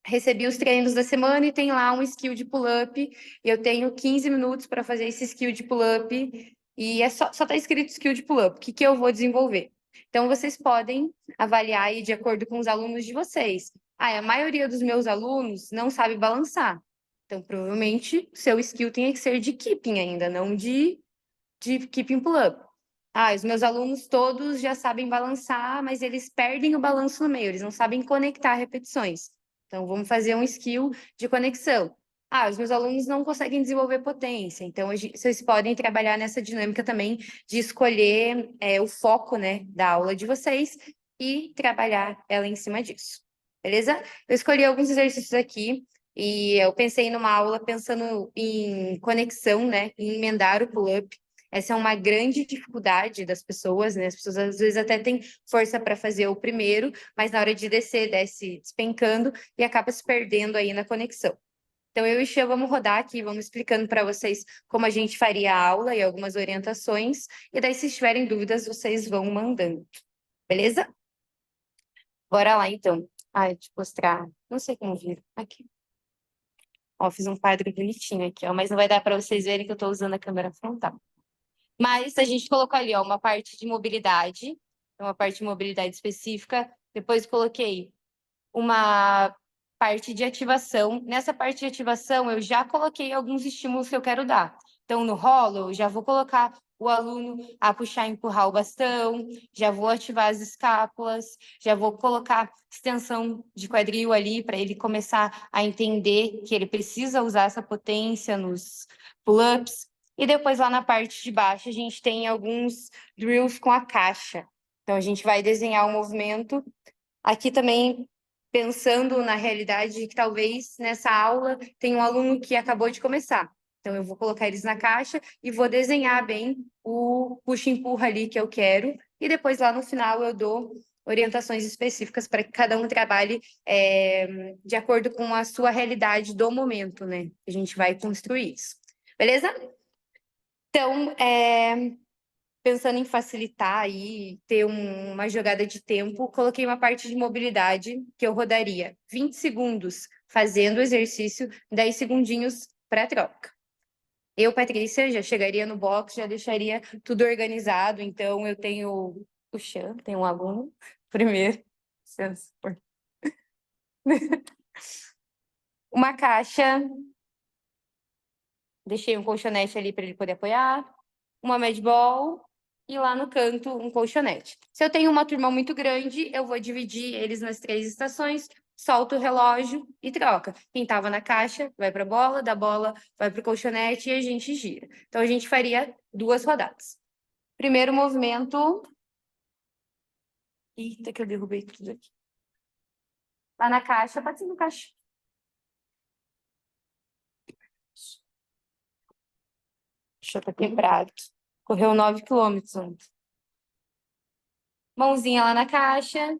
[SPEAKER 3] recebi os treinos da semana e tem lá um skill de pull-up, e eu tenho 15 minutos para fazer esse skill de pull-up, e só tá escrito skill de pull-up. O que eu vou desenvolver? Então, vocês podem avaliar aí de acordo com os alunos de vocês. A maioria dos meus alunos não sabe balançar. Então, provavelmente, seu skill tem que ser de keeping ainda, não de keeping pull-up. Os meus alunos todos já sabem balançar, mas eles perdem o balanço no meio, eles não sabem conectar repetições. Então, vamos fazer um skill de conexão. Os meus alunos não conseguem desenvolver potência, então vocês podem trabalhar nessa dinâmica também de escolher o foco, né, da aula de vocês e trabalhar ela em cima disso. Beleza? Eu escolhi alguns exercícios aqui e eu pensei numa aula pensando em conexão, né, em emendar o pull-up. Essa é uma grande dificuldade das pessoas, né? As pessoas às vezes até têm força para fazer o primeiro, mas na hora de descer, desce despencando e acaba se perdendo aí na conexão. Então, eu e o Xia vamos rodar aqui, vamos explicando para vocês como a gente faria a aula e algumas orientações, e daí, se tiverem dúvidas, vocês vão mandando. Beleza? Bora lá, então. Deixa eu mostrar. Não sei como vir. Aqui. Ó, fiz um quadro bonitinho aqui, ó, mas não vai dar para vocês verem que eu estou usando a câmera frontal. Mas a gente colocou ali, ó, uma parte de mobilidade específica. Depois coloquei uma parte de ativação. Nessa parte de ativação, eu já coloquei alguns estímulos que eu quero dar. Então, no rolo, eu já vou colocar o aluno a puxar e empurrar o bastão, já vou ativar as escápulas, já vou colocar extensão de quadril ali para ele começar a entender que ele precisa usar essa potência nos pull-ups. E depois, lá na parte de baixo, a gente tem alguns drills com a caixa. Então, a gente vai desenhar o movimento. Aqui também, pensando na realidade de que talvez nessa aula tenha um aluno que acabou de começar. Então, eu vou colocar eles na caixa e vou desenhar bem o puxa-empurra ali que eu quero. E depois, lá no final, eu dou orientações específicas para que cada um trabalhe de acordo com a sua realidade do momento, né? A gente vai construir isso. Beleza? Então, pensando em facilitar aí, ter uma jogada de tempo, coloquei uma parte de mobilidade que eu rodaria 20 segundos fazendo o exercício, 10 segundinhos para troca. Eu, Patrícia, já chegaria no box, já deixaria tudo organizado, então eu tenho o Xan, tenho um aluno, primeiro, uma caixa, deixei um colchonete ali para ele poder apoiar, uma medball e lá no canto um colchonete. Se eu tenho uma turma muito grande, eu vou dividir eles nas 3 estações, solto o relógio e troca. Quem estava na caixa vai para a bola, da bola vai para o colchonete e a gente gira. Então, a gente faria 2 rodadas. Primeiro movimento, Eita, que eu derrubei tudo aqui. Lá na caixa, pode ser no caixa. Deixa eu tá quebrado. Correu 9 quilômetros ontem. Mãozinha lá na caixa.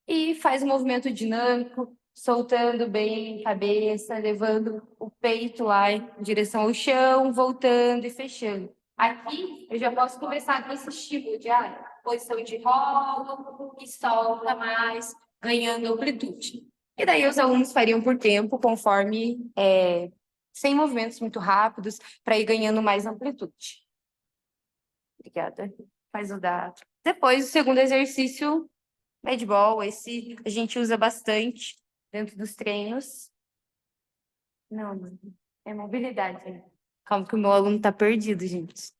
[SPEAKER 3] E faz um movimento dinâmico, soltando bem a cabeça, levando o peito lá em direção ao chão, voltando e fechando. Aqui, eu já posso começar com esse estímulo de posição de rolo e solta mais, ganhando amplitude. E daí os alunos fariam por tempo, conforme, sem movimentos muito rápidos, para ir ganhando mais amplitude. Obrigada. Faz o da... Depois, o segundo exercício, medball, esse a gente usa bastante dentro dos treinos. Não, é mobilidade. Né? Calma que o meu aluno tá perdido, gente.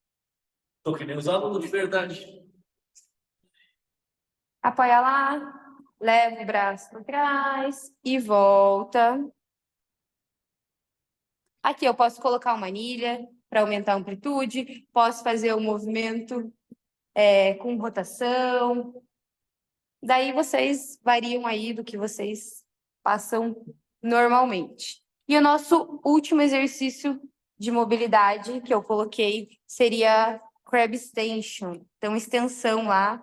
[SPEAKER 5] Tô que nem os alunos de verdade.
[SPEAKER 3] Apoia lá, leva o braço para trás e volta. Aqui eu posso colocar uma anilha para aumentar a amplitude, posso fazer o movimento com rotação. Daí vocês variam aí do que vocês passam normalmente. E o nosso último exercício de mobilidade que eu coloquei seria crab extension. Então, extensão lá,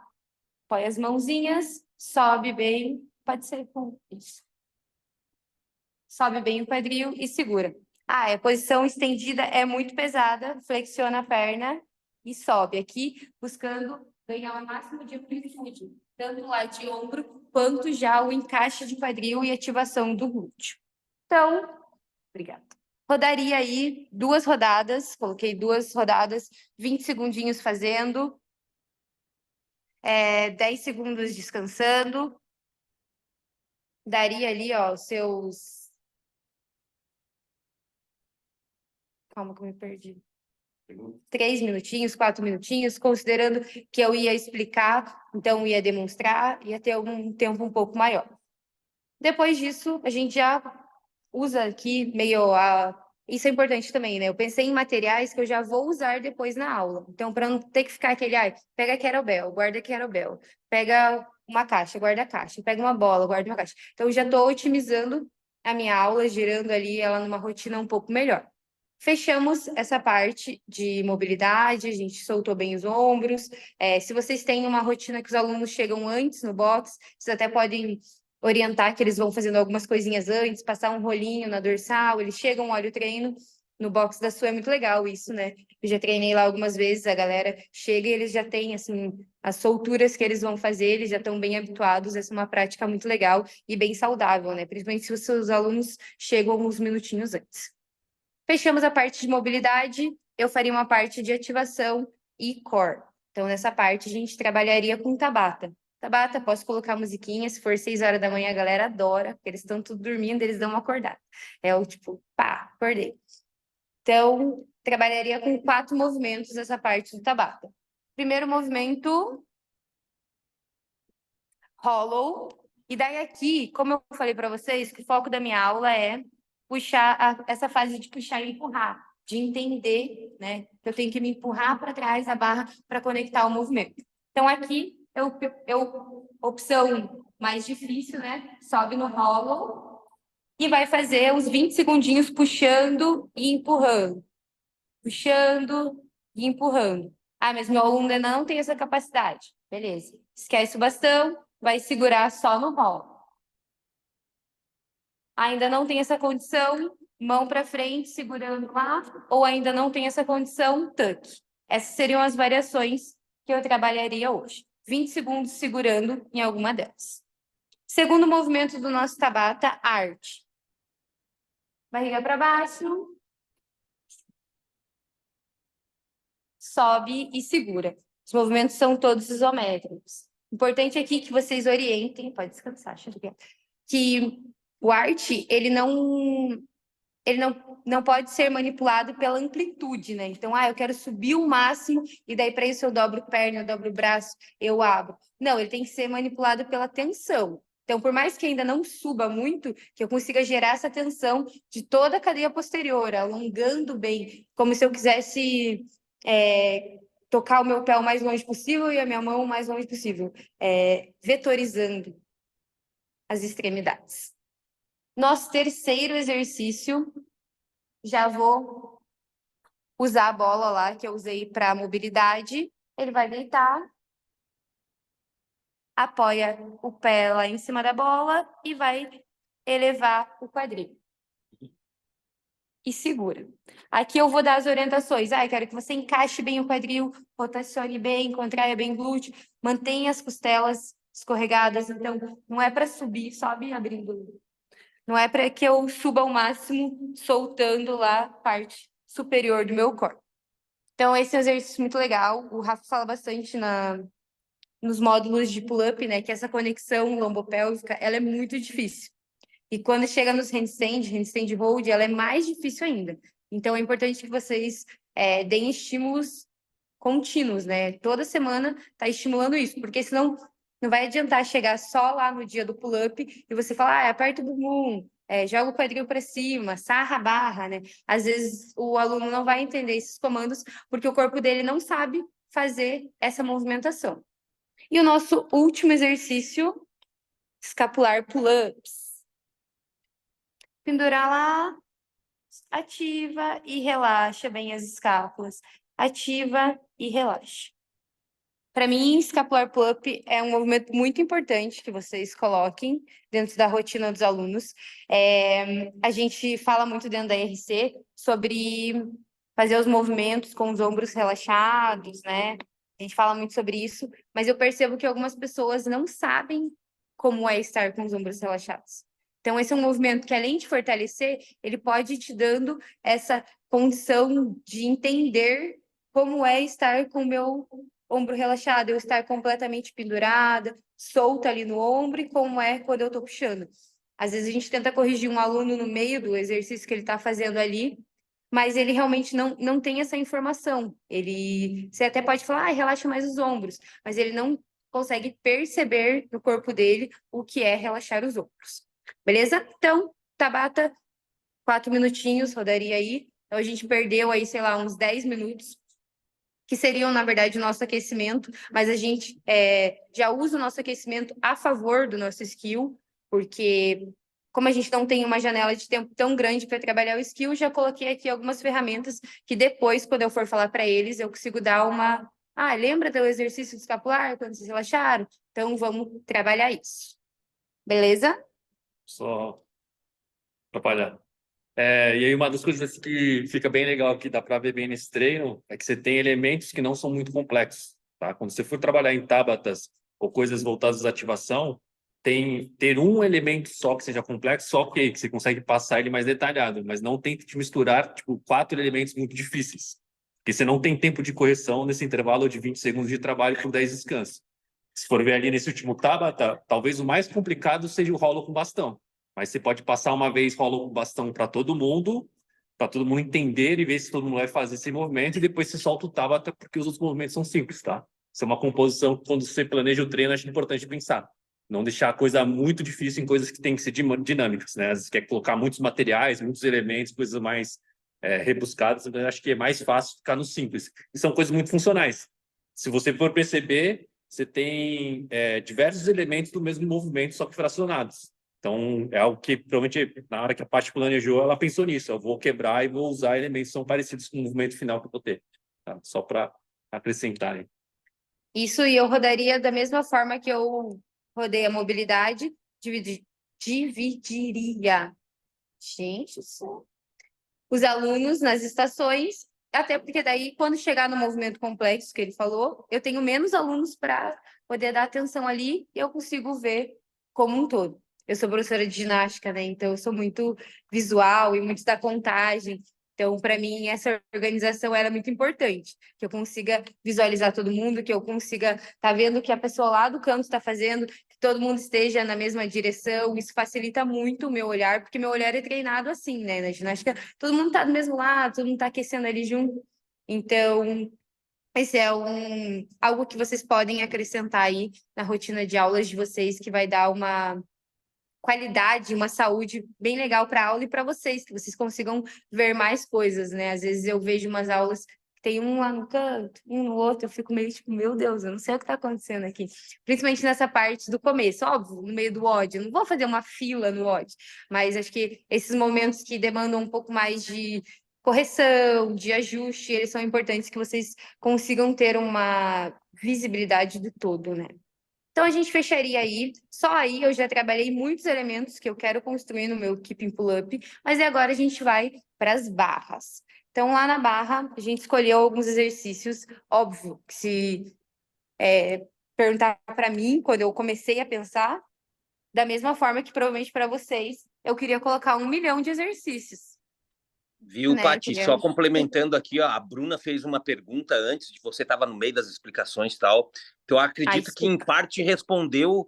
[SPEAKER 3] põe as mãozinhas, sobe bem, pode ser com isso. Sobe bem o quadril e segura. A posição estendida é muito pesada, flexiona a perna e sobe aqui, buscando ganhar o máximo de amplitude, tanto lá de ombro, quanto já o encaixe de quadril e ativação do glúteo. Então, obrigada. Rodaria aí 2 rodadas, coloquei 2 rodadas, 20 segundinhos fazendo, 10 segundos descansando. Daria ali, ó, os seus... Calma que eu me perdi. 3 minutinhos, 4 minutinhos, considerando que eu ia explicar, então ia demonstrar, ia ter um tempo um pouco maior. Depois disso, a gente já usa aqui meio a... Isso é importante também, né? Eu pensei em materiais que eu já vou usar depois na aula. Então, para não ter que ficar aquele, pega a kettlebell, guarda a kettlebell, pega uma caixa, guarda a caixa, pega uma bola, guarda uma caixa. Então, eu já estou otimizando a minha aula, gerando ali ela numa rotina um pouco melhor. Fechamos essa parte de mobilidade, a gente soltou bem os ombros. Se vocês têm uma rotina que os alunos chegam antes no box, vocês até podem orientar que eles vão fazendo algumas coisinhas antes, passar um rolinho na dorsal, eles chegam, olha o treino. No box da sua é muito legal isso, né? Eu já treinei lá algumas vezes, a galera chega e eles já têm, assim, as solturas que eles vão fazer, eles já estão bem habituados, essa é uma prática muito legal e bem saudável, né? Principalmente se os seus alunos chegam uns minutinhos antes. Fechamos a parte de mobilidade, eu faria uma parte de ativação e core. Então, nessa parte, a gente trabalharia com Tabata. Tabata, posso colocar musiquinha, se for 6 horas da manhã, a galera adora, porque eles estão tudo dormindo, eles dão uma acordada. É o tipo, pá, acordei. Então, trabalharia com 4 movimentos essa parte do Tabata. Primeiro movimento, hollow. E daí aqui, como eu falei para vocês, que o foco da minha aula é puxar, essa fase de puxar e empurrar, de entender, né? Que eu tenho que me empurrar para trás da barra para conectar o movimento. Então, aqui, opção mais difícil, né? Sobe no hollow e vai fazer uns 20 segundinhos puxando e empurrando. Puxando e empurrando. Mas meu aluno ainda não tem essa capacidade. Beleza. Esquece o bastão, vai segurar só no hollow. Ainda não tem essa condição, mão para frente, segurando lá, ou ainda não tem essa condição, tuck. Essas seriam as variações que eu trabalharia hoje. 20 segundos segurando em alguma delas. Segundo movimento do nosso Tabata, arte. Barriga para baixo. Sobe e segura. Os movimentos são todos isométricos. Importante aqui que vocês orientem, pode descansar, que o arte, ele não pode ser manipulado pela amplitude, né? Então, eu quero subir o máximo e daí para isso eu dobro perna, eu dobro o braço, eu abro. Não, ele tem que ser manipulado pela tensão. Então, por mais que ainda não suba muito, que eu consiga gerar essa tensão de toda a cadeia posterior, alongando bem, como se eu quisesse tocar o meu pé o mais longe possível e a minha mão o mais longe possível, vetorizando as extremidades. Nosso terceiro exercício, já vou usar a bola lá que eu usei para mobilidade. Ele vai deitar, apoia o pé lá em cima da bola e vai elevar o quadril. E segura. Aqui eu vou dar as orientações. Eu quero que você encaixe bem o quadril, rotacione bem, contraia bem o glúteo, mantenha as costelas escorregadas. Então, não é para subir, sobe abrindo. Não é para que eu suba ao máximo, soltando lá a parte superior do meu corpo. Então, esse é um exercício muito legal. O Rafa fala bastante nos módulos de pull-up, né? Que essa conexão lombopélvica, ela é muito difícil. E quando chega nos handstand hold, ela é mais difícil ainda. Então, é importante que vocês deem estímulos contínuos, né? Toda semana tá estimulando isso, porque senão não vai adiantar chegar só lá no dia do pull-up e você falar, aperta o bumbum, joga o quadril para cima, sarra a barra, né? Às vezes o aluno não vai entender esses comandos porque o corpo dele não sabe fazer essa movimentação. E o nosso último exercício, escapular pull-ups. Pendurar lá, ativa e relaxa bem as escápulas. Ativa e relaxa. Para mim, escapular pull-up é um movimento muito importante que vocês coloquem dentro da rotina dos alunos. A gente fala muito dentro da RC sobre fazer os movimentos com os ombros relaxados, né? A gente fala muito sobre isso, mas eu percebo que algumas pessoas não sabem como é estar com os ombros relaxados. Então, esse é um movimento que, além de fortalecer, ele pode ir te dando essa condição de entender como é estar com o meu ombro relaxado, eu estar completamente pendurada, solta ali no ombro, e como é quando eu estou puxando. Às vezes a gente tenta corrigir um aluno no meio do exercício que ele está fazendo ali, mas ele realmente não tem essa informação. Você até pode falar, relaxa mais os ombros, mas ele não consegue perceber no corpo dele o que é relaxar os ombros. Beleza? Então, Tabata, 4 minutinhos, rodaria aí. Então, a gente perdeu aí, sei lá, uns 10 minutos, que seriam, na verdade, o nosso aquecimento, mas a gente já usa o nosso aquecimento a favor do nosso skill, porque como a gente não tem uma janela de tempo tão grande para trabalhar o skill, já coloquei aqui algumas ferramentas que depois, quando eu for falar para eles, eu consigo dar uma... lembra do exercício escapular, quando vocês relaxaram? Então, vamos trabalhar isso. Beleza?
[SPEAKER 5] Só atrapalhar. E aí uma das coisas que fica bem legal, que dá para ver bem nesse treino, é que você tem elementos que não são muito complexos, tá? Quando você for trabalhar em tabatas ou coisas voltadas à ativação, ter um elemento só que seja complexo, só que você consegue passar ele mais detalhado, mas não tente te misturar, tipo, 4 elementos muito difíceis, porque você não tem tempo de correção nesse intervalo de 20 segundos de trabalho com 10 descansos. Se for ver ali nesse último tabata, talvez o mais complicado seja o rolo com bastão. Mas você pode passar uma vez rolo com bastão para todo mundo entender e ver se todo mundo vai fazer esse movimento, e depois você solta o tabata, porque os outros movimentos são simples, tá? Isso é uma composição que, quando você planeja o treino, acho importante pensar. Não deixar a coisa muito difícil em coisas que tem que ser dinâmicas, né? Às vezes quer colocar muitos materiais, muitos elementos, coisas mais rebuscadas, então eu acho que é mais fácil ficar no simples. E são coisas muito funcionais. Se você for perceber, você tem diversos elementos do mesmo movimento, só que fracionados. Então, é algo que, provavelmente, na hora que a Paty planejou, ela pensou nisso. Eu vou quebrar e vou usar elementos que são parecidos com o movimento final que eu vou ter. Tá? Só para acrescentar.
[SPEAKER 3] Isso, e eu rodaria da mesma forma que eu rodei a mobilidade, dividiria. Gente, os alunos nas estações, até porque daí, quando chegar no movimento complexo que ele falou, eu tenho menos alunos para poder dar atenção ali e eu consigo ver como um todo. Eu sou professora de ginástica, né? Então, eu sou muito visual e muito da contagem. Então, para mim, essa organização era muito importante. Que eu consiga visualizar todo mundo, que eu consiga estar vendo o que a pessoa lá do canto está fazendo, que todo mundo esteja na mesma direção. Isso facilita muito o meu olhar, porque meu olhar é treinado assim, né? Na ginástica, todo mundo está do mesmo lado, todo mundo está aquecendo ali junto. Então, esse é algo que vocês podem acrescentar aí na rotina de aulas de vocês, que vai dar uma qualidade, uma saúde bem legal para a aula e para vocês, que vocês consigam ver mais coisas, né? Às vezes eu vejo umas aulas Tem um lá no canto, um no outro, eu fico meio tipo, meu Deus, eu não sei o que está acontecendo aqui. Principalmente nessa parte do começo, óbvio, no meio do WOD. Eu não vou fazer uma fila no WOD, mas acho que esses momentos que demandam um pouco mais de correção, de ajuste, eles são importantes que vocês consigam ter uma visibilidade do todo, né? Então, a gente fecharia aí. Só aí eu já trabalhei muitos elementos que eu quero construir no meu Keeping Pull-Up, mas agora a gente vai para as barras. Então, lá na barra, a gente escolheu alguns exercícios. Óbvio que se perguntar para mim, quando eu comecei a pensar, da mesma forma que provavelmente para vocês, eu queria colocar 1 milhão de exercícios.
[SPEAKER 1] Viu,
[SPEAKER 3] Né?
[SPEAKER 1] Paty? Só complementando aqui, ó, a Bruna fez uma pergunta antes, de você estava no meio das explicações e tal. Então, eu acredito que, em parte, respondeu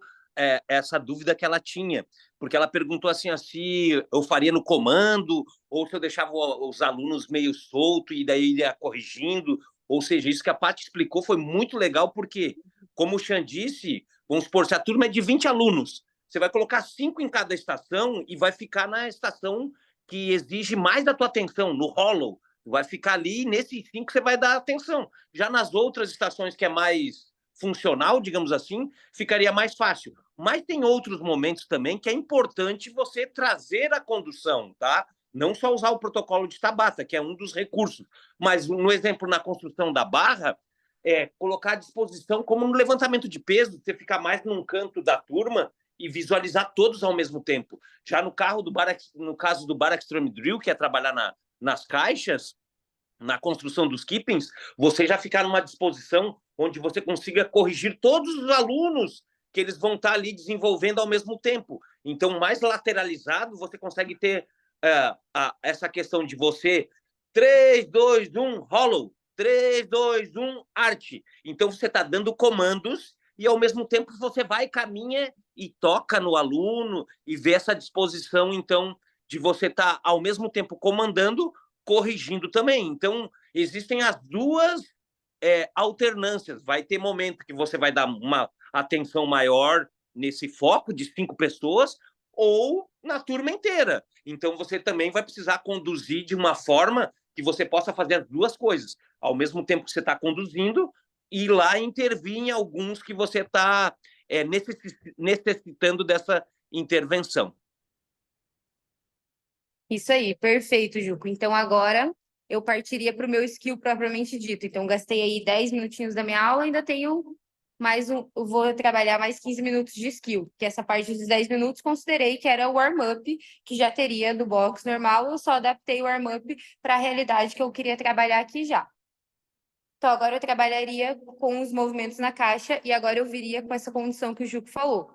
[SPEAKER 1] essa dúvida que ela tinha. Porque ela perguntou assim, se eu faria no comando, ou se eu deixava os alunos meio solto e daí ia corrigindo. Ou seja, isso que a Paty explicou foi muito legal, porque, como o Xan disse, vamos supor, se a turma é de 20 alunos, você vai colocar 5 em cada estação e vai ficar na estação que exige mais da tua atenção, no hollow, vai ficar ali, nesses 5 você vai dar atenção. Já nas outras estações que é mais funcional, digamos assim, ficaria mais fácil. Mas tem outros momentos também que é importante você trazer a condução, tá? Não só usar o protocolo de Tabata, que é um dos recursos, mas no exemplo, na construção da barra, colocar à disposição, como no levantamento de peso, você ficar mais num canto da turma e visualizar todos ao mesmo tempo. Já no caso do Bar Extreme Drill, que é trabalhar nas caixas, na construção dos keepings, você já ficar numa disposição onde você consiga corrigir todos os alunos que eles vão estar ali desenvolvendo ao mesmo tempo. Então, mais lateralizado, você consegue ter essa questão de você 3, 2, 1, hollow, 3, 2, 1, arte. Então, você está dando comandos e, ao mesmo tempo, você vai, caminha e toca no aluno e vê essa disposição, então, de você estar, ao mesmo tempo, comandando, corrigindo também. Então, existem as duas alternâncias. Vai ter momento que você vai dar uma atenção maior nesse foco de 5 pessoas ou na turma inteira. Então, você também vai precisar conduzir de uma forma que você possa fazer as duas coisas. Ao mesmo tempo que você está conduzindo, e lá intervir em alguns que você está necessitando dessa intervenção.
[SPEAKER 3] Isso aí, perfeito, Juco. Então, agora eu partiria para o meu skill propriamente dito. Então, gastei aí 10 minutinhos da minha aula, ainda tenho mais eu vou trabalhar mais 15 minutos de skill, que essa parte dos 10 minutos considerei que era o warm-up, que já teria do box normal, eu só adaptei o warm-up para a realidade que eu queria trabalhar aqui já. Então, agora eu trabalharia com os movimentos na caixa e agora eu viria com essa condição que o Juco falou.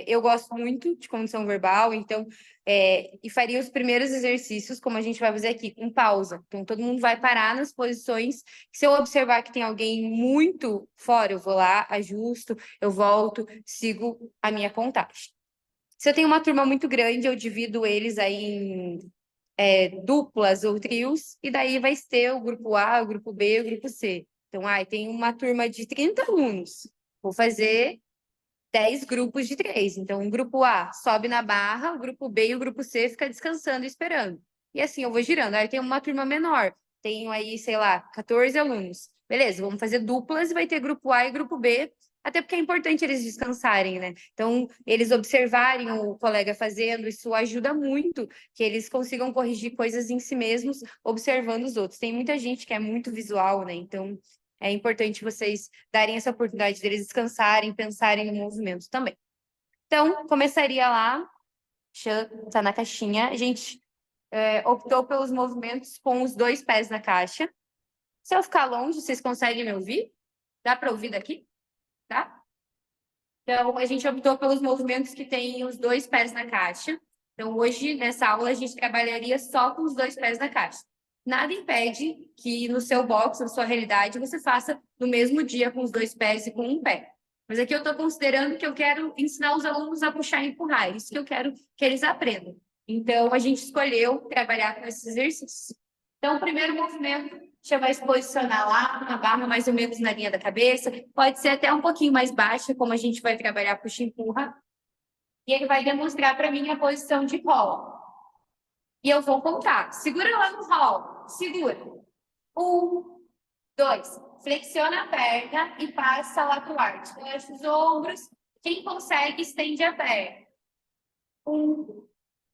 [SPEAKER 3] Eu gosto muito de condição verbal, então, e faria os primeiros exercícios, como a gente vai fazer aqui, com pausa. Então, todo mundo vai parar nas posições. Se eu observar que tem alguém muito fora, eu vou lá, ajusto, eu volto, sigo a minha contagem. Se eu tenho uma turma muito grande, eu divido eles aí em duplas ou trios, e daí vai ter o grupo A, o grupo B, o grupo C. Então, tem uma turma de 30 alunos. Vou fazer 10 grupos de 3. Então, o grupo A sobe na barra, o grupo B e o grupo C fica descansando e esperando. E assim eu vou girando. Aí tem uma turma menor. Tenho aí, sei lá, 14 alunos. Beleza, vamos fazer duplas e vai ter grupo A e grupo B, até porque é importante eles descansarem, né? Então, eles observarem o colega fazendo, isso ajuda muito que eles consigam corrigir coisas em si mesmos, observando os outros. Tem muita gente que é muito visual, né? Então, é importante vocês darem essa oportunidade deles descansarem, pensarem no movimento também. Então, começaria lá, tá na caixinha. A gente optou pelos movimentos com os 2 pés na caixa. Se eu ficar longe, vocês conseguem me ouvir? Dá para ouvir daqui? Tá? Então, a gente optou pelos movimentos que têm os 2 pés na caixa. Então, hoje, nessa aula, a gente trabalharia só com os 2 pés na caixa. Nada impede que no seu box, na sua realidade, você faça no mesmo dia com os 2 pés e com um pé. Mas aqui eu estou considerando que eu quero ensinar os alunos a puxar e empurrar. É isso que eu quero que eles aprendam. Então, a gente escolheu trabalhar com esses exercícios. Então, o primeiro movimento, já vai se posicionar lá, na barra mais ou menos na linha da cabeça. Pode ser até um pouquinho mais baixa, como a gente vai trabalhar puxa e empurra. E ele vai demonstrar para mim a posição de roll. E eu vou contar. Segura lá no roll. Segura. 1, 2, flexiona a perna e passa lá pro ar. Fecha os ombros. Quem consegue, estende a perna. 1,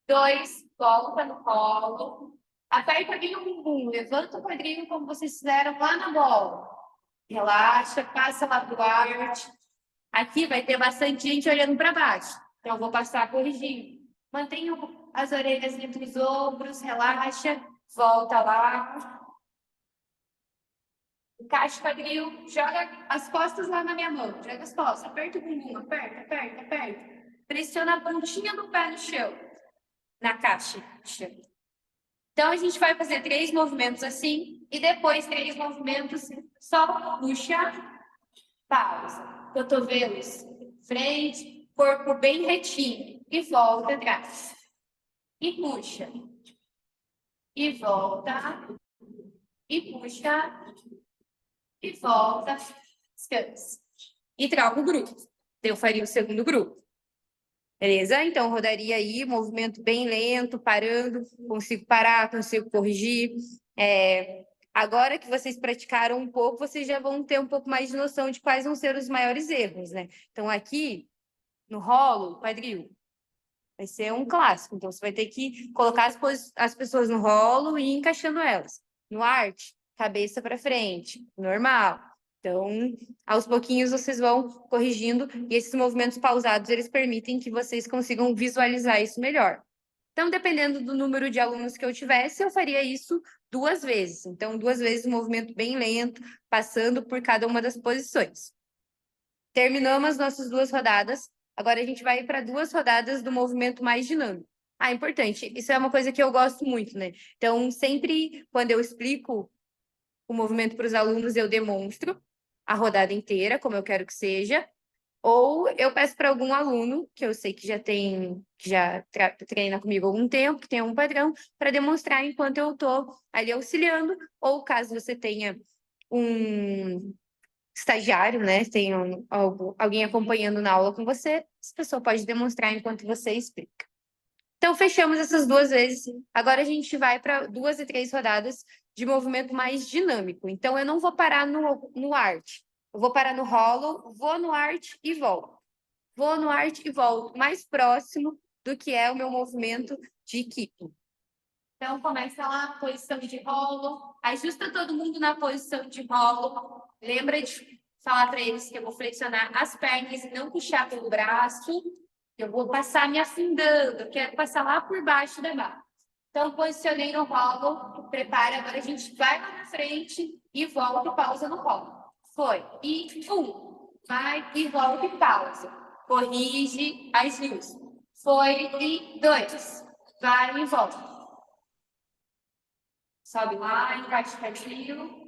[SPEAKER 3] 2, volta no colo. Aperta bem o bumbum, levanta o quadril como vocês fizeram lá na bola. Relaxa, passa lá pro ar. Aqui vai ter bastante gente olhando para baixo. Então, eu vou passar corrigindo. Mantenha as orelhas entre os ombros, relaxa, volta lá. Encaixa o quadril, joga as costas lá na minha mão. Joga as costas, aperta o bumbum, aperta, aperta, aperta. Pressiona a pontinha do pé no chão, na caixa do chão. Então, a gente vai fazer 3 movimentos assim, e depois 3 movimentos, só puxa, pausa. Cotovelos, frente, corpo bem retinho, e volta atrás. E puxa, e volta, e puxa, e volta, descansa. E troca o grupo. Eu faria o segundo grupo. Beleza? Então, rodaria aí, movimento bem lento, parando, consigo parar, consigo corrigir. Agora que vocês praticaram um pouco, vocês já vão ter um pouco mais de noção de quais vão ser os maiores erros, né? Então, aqui, no rolo, quadril, vai ser um clássico. Então, você vai ter que colocar as pessoas no rolo e ir encaixando elas. No arte, cabeça para frente, normal. Então, aos pouquinhos vocês vão corrigindo e esses movimentos pausados, eles permitem que vocês consigam visualizar isso melhor. Então, dependendo do número de alunos que eu tivesse, eu faria isso 2 vezes. Então, 2 vezes um movimento bem lento, passando por cada uma das posições. Terminamos as nossas 2 rodadas. Agora a gente vai para 2 rodadas do movimento mais dinâmico. Importante, isso é uma coisa que eu gosto muito, né? Então, sempre quando eu explico o movimento para os alunos, eu demonstro a rodada inteira, como eu quero que seja, ou eu peço para algum aluno, que eu sei que já treina comigo há algum tempo, que tem um padrão, para demonstrar enquanto eu estou ali auxiliando, ou caso você tenha um estagiário, né, tem alguém acompanhando na aula com você, essa pessoa pode demonstrar enquanto você explica. Então, fechamos essas 2 vezes. Agora a gente vai para 2 e 3 rodadas de movimento mais dinâmico. Então, eu não vou parar no arte. Eu vou parar no rolo, vou no arte e volto. Vou no arte e volto, mais próximo do que é o meu movimento de keeping. Então, começa lá, posição de rolo. Ajusta todo mundo na posição de rolo. Lembra de falar para eles que eu vou flexionar as pernas e não puxar pelo braço. Eu vou passar me afundando, eu quero passar lá por baixo da barra. Então, posicionei no rolo, prepara, agora a gente vai lá na frente e volta e pausa no rolo. Foi. E vai e volta e pausa. Corrige as luzes. Foi e 2. Vai e volta. Sobe lá, encaixa o quadril.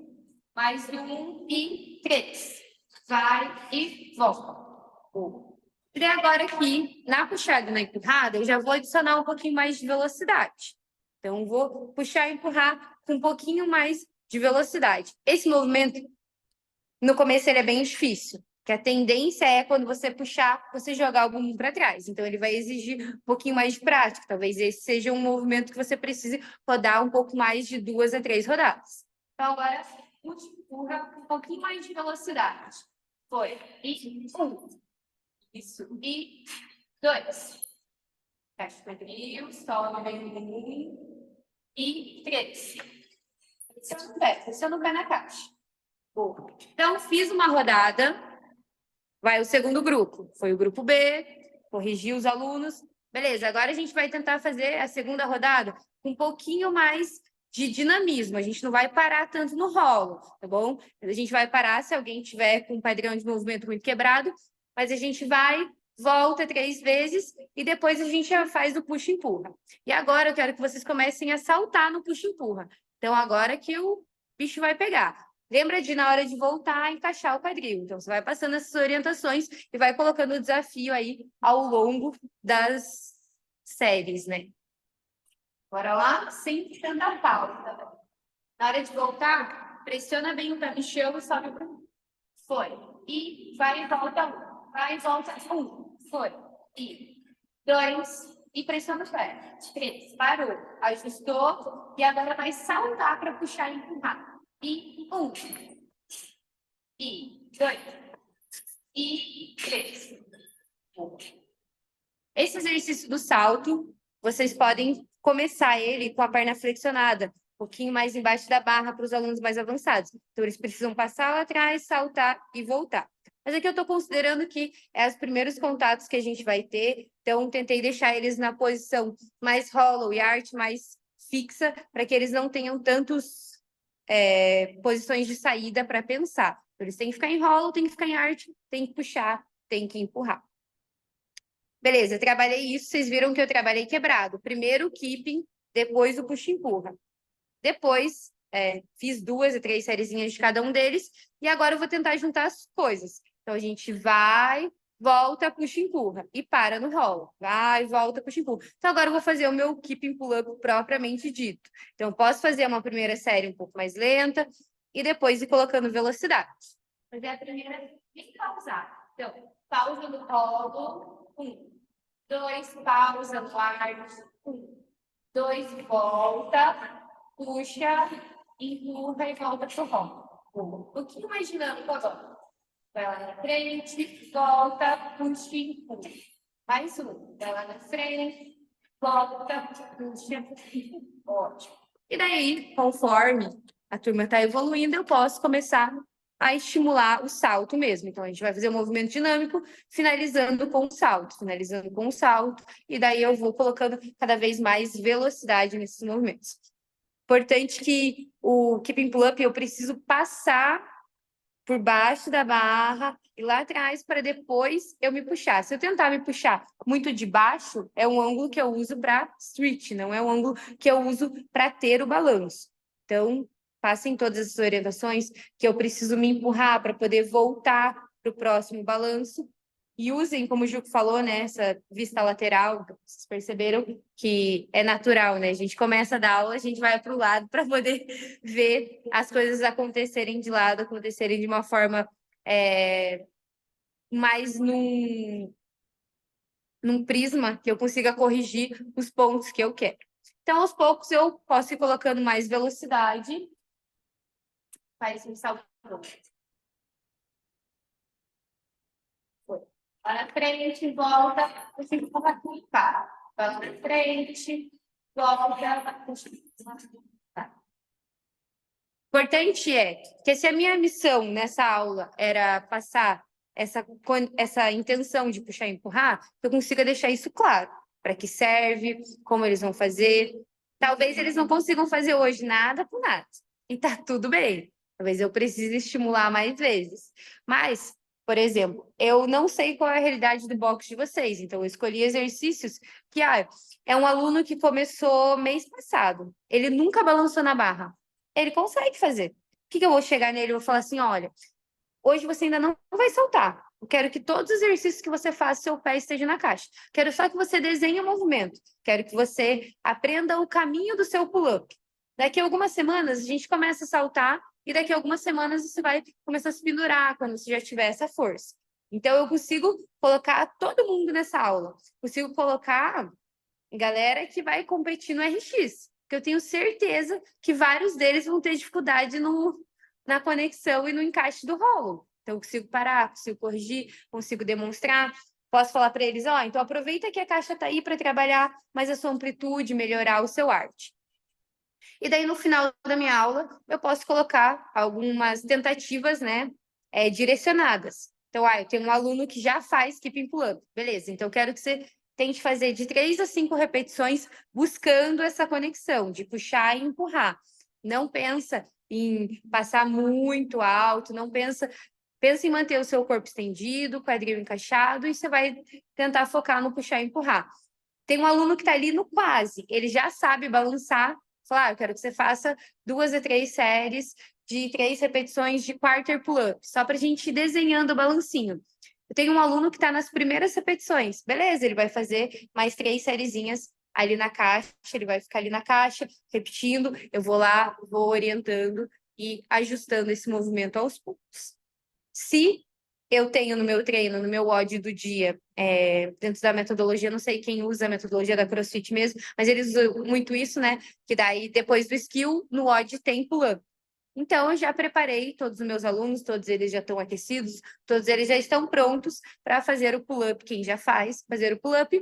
[SPEAKER 3] Mais 1 e 3. Vai e volta. E agora aqui, na puxada e na empurrada, eu já vou adicionar um pouquinho mais de velocidade. Então, vou puxar e empurrar com um pouquinho mais de velocidade. Esse movimento, no começo, ele é bem difícil, porque a tendência é, quando você puxar, você jogar o bumbum para trás. Então, ele vai exigir um pouquinho mais de prática. Talvez esse seja um movimento que você precise rodar um pouco mais de 2 a 3 rodadas. Então, agora, puxa e empurra com um pouquinho mais de velocidade. Foi. E 1. Isso. E 2. Fecha o quadril, sobe bem o bumbum. E 3. Pressiona o pé na caixa. Boa. Então, fiz uma rodada. Vai o segundo grupo. Foi o grupo B, corrigiu os alunos. Beleza, agora a gente vai tentar fazer a segunda rodada com um pouquinho mais de dinamismo. A gente não vai parar tanto no rolo, tá bom? A gente vai parar se alguém tiver com um padrão de movimento muito quebrado, mas a gente vai, volta 3 vezes e depois a gente já faz o puxa-empurra. E agora eu quero que vocês comecem a saltar no puxa-empurra. Então, agora que o bicho vai pegar. Lembra de, na hora de voltar, encaixar o quadril. Então, você vai passando essas orientações e vai colocando o desafio aí ao longo das séries, né? Bora lá, sempre tanta pausa. Na hora de voltar, pressiona bem o pé no chão e sobe para um. Foi. E vai e volta 1. Vai e volta 1. Foi. E 2. E pressiona o pé. 3. Parou. Ajustou. E agora vai saltar para puxar e empurrar. E 1. e 2, e 3. Esse exercício do salto, vocês podem começar ele com a perna flexionada, um pouquinho mais embaixo da barra para os alunos mais avançados. Então, eles precisam passar lá atrás, saltar e voltar. Mas aqui eu estou considerando que é os primeiros contatos que a gente vai ter, então tentei deixar eles na posição mais hollow e a arte mais fixa, para que eles não tenham tantos posições de saída para pensar. Então, eles têm que ficar em hollow, têm que ficar em arte, têm que puxar, têm que empurrar. Beleza, trabalhei isso, vocês viram que eu trabalhei quebrado. Primeiro o keeping, depois o puxa-empurra. Depois, fiz 2 a 3 sériezinhas de cada um deles, e agora eu vou tentar juntar as coisas. Então, a gente vai, volta, puxa, empurra, e para no roll. Vai, volta, puxa, empurra. Então, agora eu vou fazer o meu keeping pull-up propriamente dito. Então, eu posso fazer uma primeira série um pouco mais lenta, e depois ir colocando velocidade. Fazer a primeira sem pausar. Então, pausa no rolo, 1, 2, pausa no ar, 1, 2, volta, puxa, empurra e volta pro rolo. Um pouquinho mais dinâmico agora. Vai lá na frente, volta, puxa e empurra. Mais um. Vai lá na frente, volta, puxa. Ótimo. E daí, conforme a turma está evoluindo, eu posso começar a estimular o salto mesmo. Então, a gente vai fazer um movimento dinâmico, finalizando com o salto, e daí eu vou colocando cada vez mais velocidade nesses movimentos. Importante que o keeping pull-up eu preciso passar por baixo da barra e lá atrás para depois eu me puxar. Se eu tentar me puxar muito de baixo, é um ângulo que eu uso para street, não é um ângulo que eu uso para ter o balanço. Então, passem todas essas orientações que eu preciso me empurrar para poder voltar para o próximo balanço. E usem, como o Juco falou, né, essa vista lateral, vocês perceberam que é natural, né? A gente começa a dar aula, a gente vai para o lado para poder ver as coisas acontecerem de lado, acontecerem de uma forma mais num prisma que eu consiga corrigir os pontos que eu quero. Então, aos poucos, eu posso ir colocando mais velocidade. Faz um salto. Vai na frente, volta, você vai clicar. Vai na frente, volta, importante é que se a minha missão nessa aula era passar essa intenção de puxar e empurrar, eu consiga deixar isso claro. Para que serve, como eles vão fazer. Talvez eles não consigam fazer hoje nada com nada. E tá tudo bem. Talvez eu precise estimular mais vezes. Mas, por exemplo, eu não sei qual é a realidade do box de vocês. Então, eu escolhi exercícios que é um aluno que começou mês passado. Ele nunca balançou na barra. Ele consegue fazer. O que eu vou chegar nele e vou falar assim, olha, hoje você ainda não vai saltar. Eu quero que todos os exercícios que você faça, seu pé esteja na caixa. Quero só que você desenhe o movimento. Quero que você aprenda o caminho do seu pull-up. Daqui a algumas semanas, a gente começa a saltar e daqui a algumas semanas você vai começar a se pendurar quando você já tiver essa força. Então, eu consigo colocar todo mundo nessa aula. Consigo colocar galera que vai competir no RX. Porque eu tenho certeza que vários deles vão ter dificuldade na conexão e no encaixe do rolo. Então, eu consigo parar, consigo corrigir, consigo demonstrar. Posso falar para eles, então aproveita que a caixa está aí para trabalhar mais a sua amplitude, melhorar o seu arte. E daí, no final da minha aula, eu posso colocar algumas tentativas, né, direcionadas. Então, eu tenho um aluno que já faz keeping pull-up. Beleza, então eu quero que você tente fazer de 3 a 5 repetições buscando essa conexão, de puxar e empurrar. Não pensa em passar muito alto, não pensa em manter o seu corpo estendido, quadril encaixado, e você vai tentar focar no puxar e empurrar. Tem um aluno que está ali no quase, ele já sabe balançar, falar, eu quero que você faça 2 a 3 séries de 3 repetições de quarter pull-up, só para a gente ir desenhando o balancinho. Eu tenho um aluno que está nas primeiras repetições. Beleza, ele vai fazer mais 3 sériezinhas ali na caixa, ele vai ficar ali na caixa, repetindo, eu vou lá, vou orientando e ajustando esse movimento aos poucos. Se eu tenho no meu treino, no meu WOD do dia, dentro da metodologia, não sei quem usa a metodologia da CrossFit mesmo, mas eles usam muito isso, né? Que daí, depois do skill, no WOD tem pull-up. Então, eu já preparei todos os meus alunos, todos eles já estão aquecidos, todos eles já estão prontos para fazer o pull-up. Quem já faz, fazer o pull-up,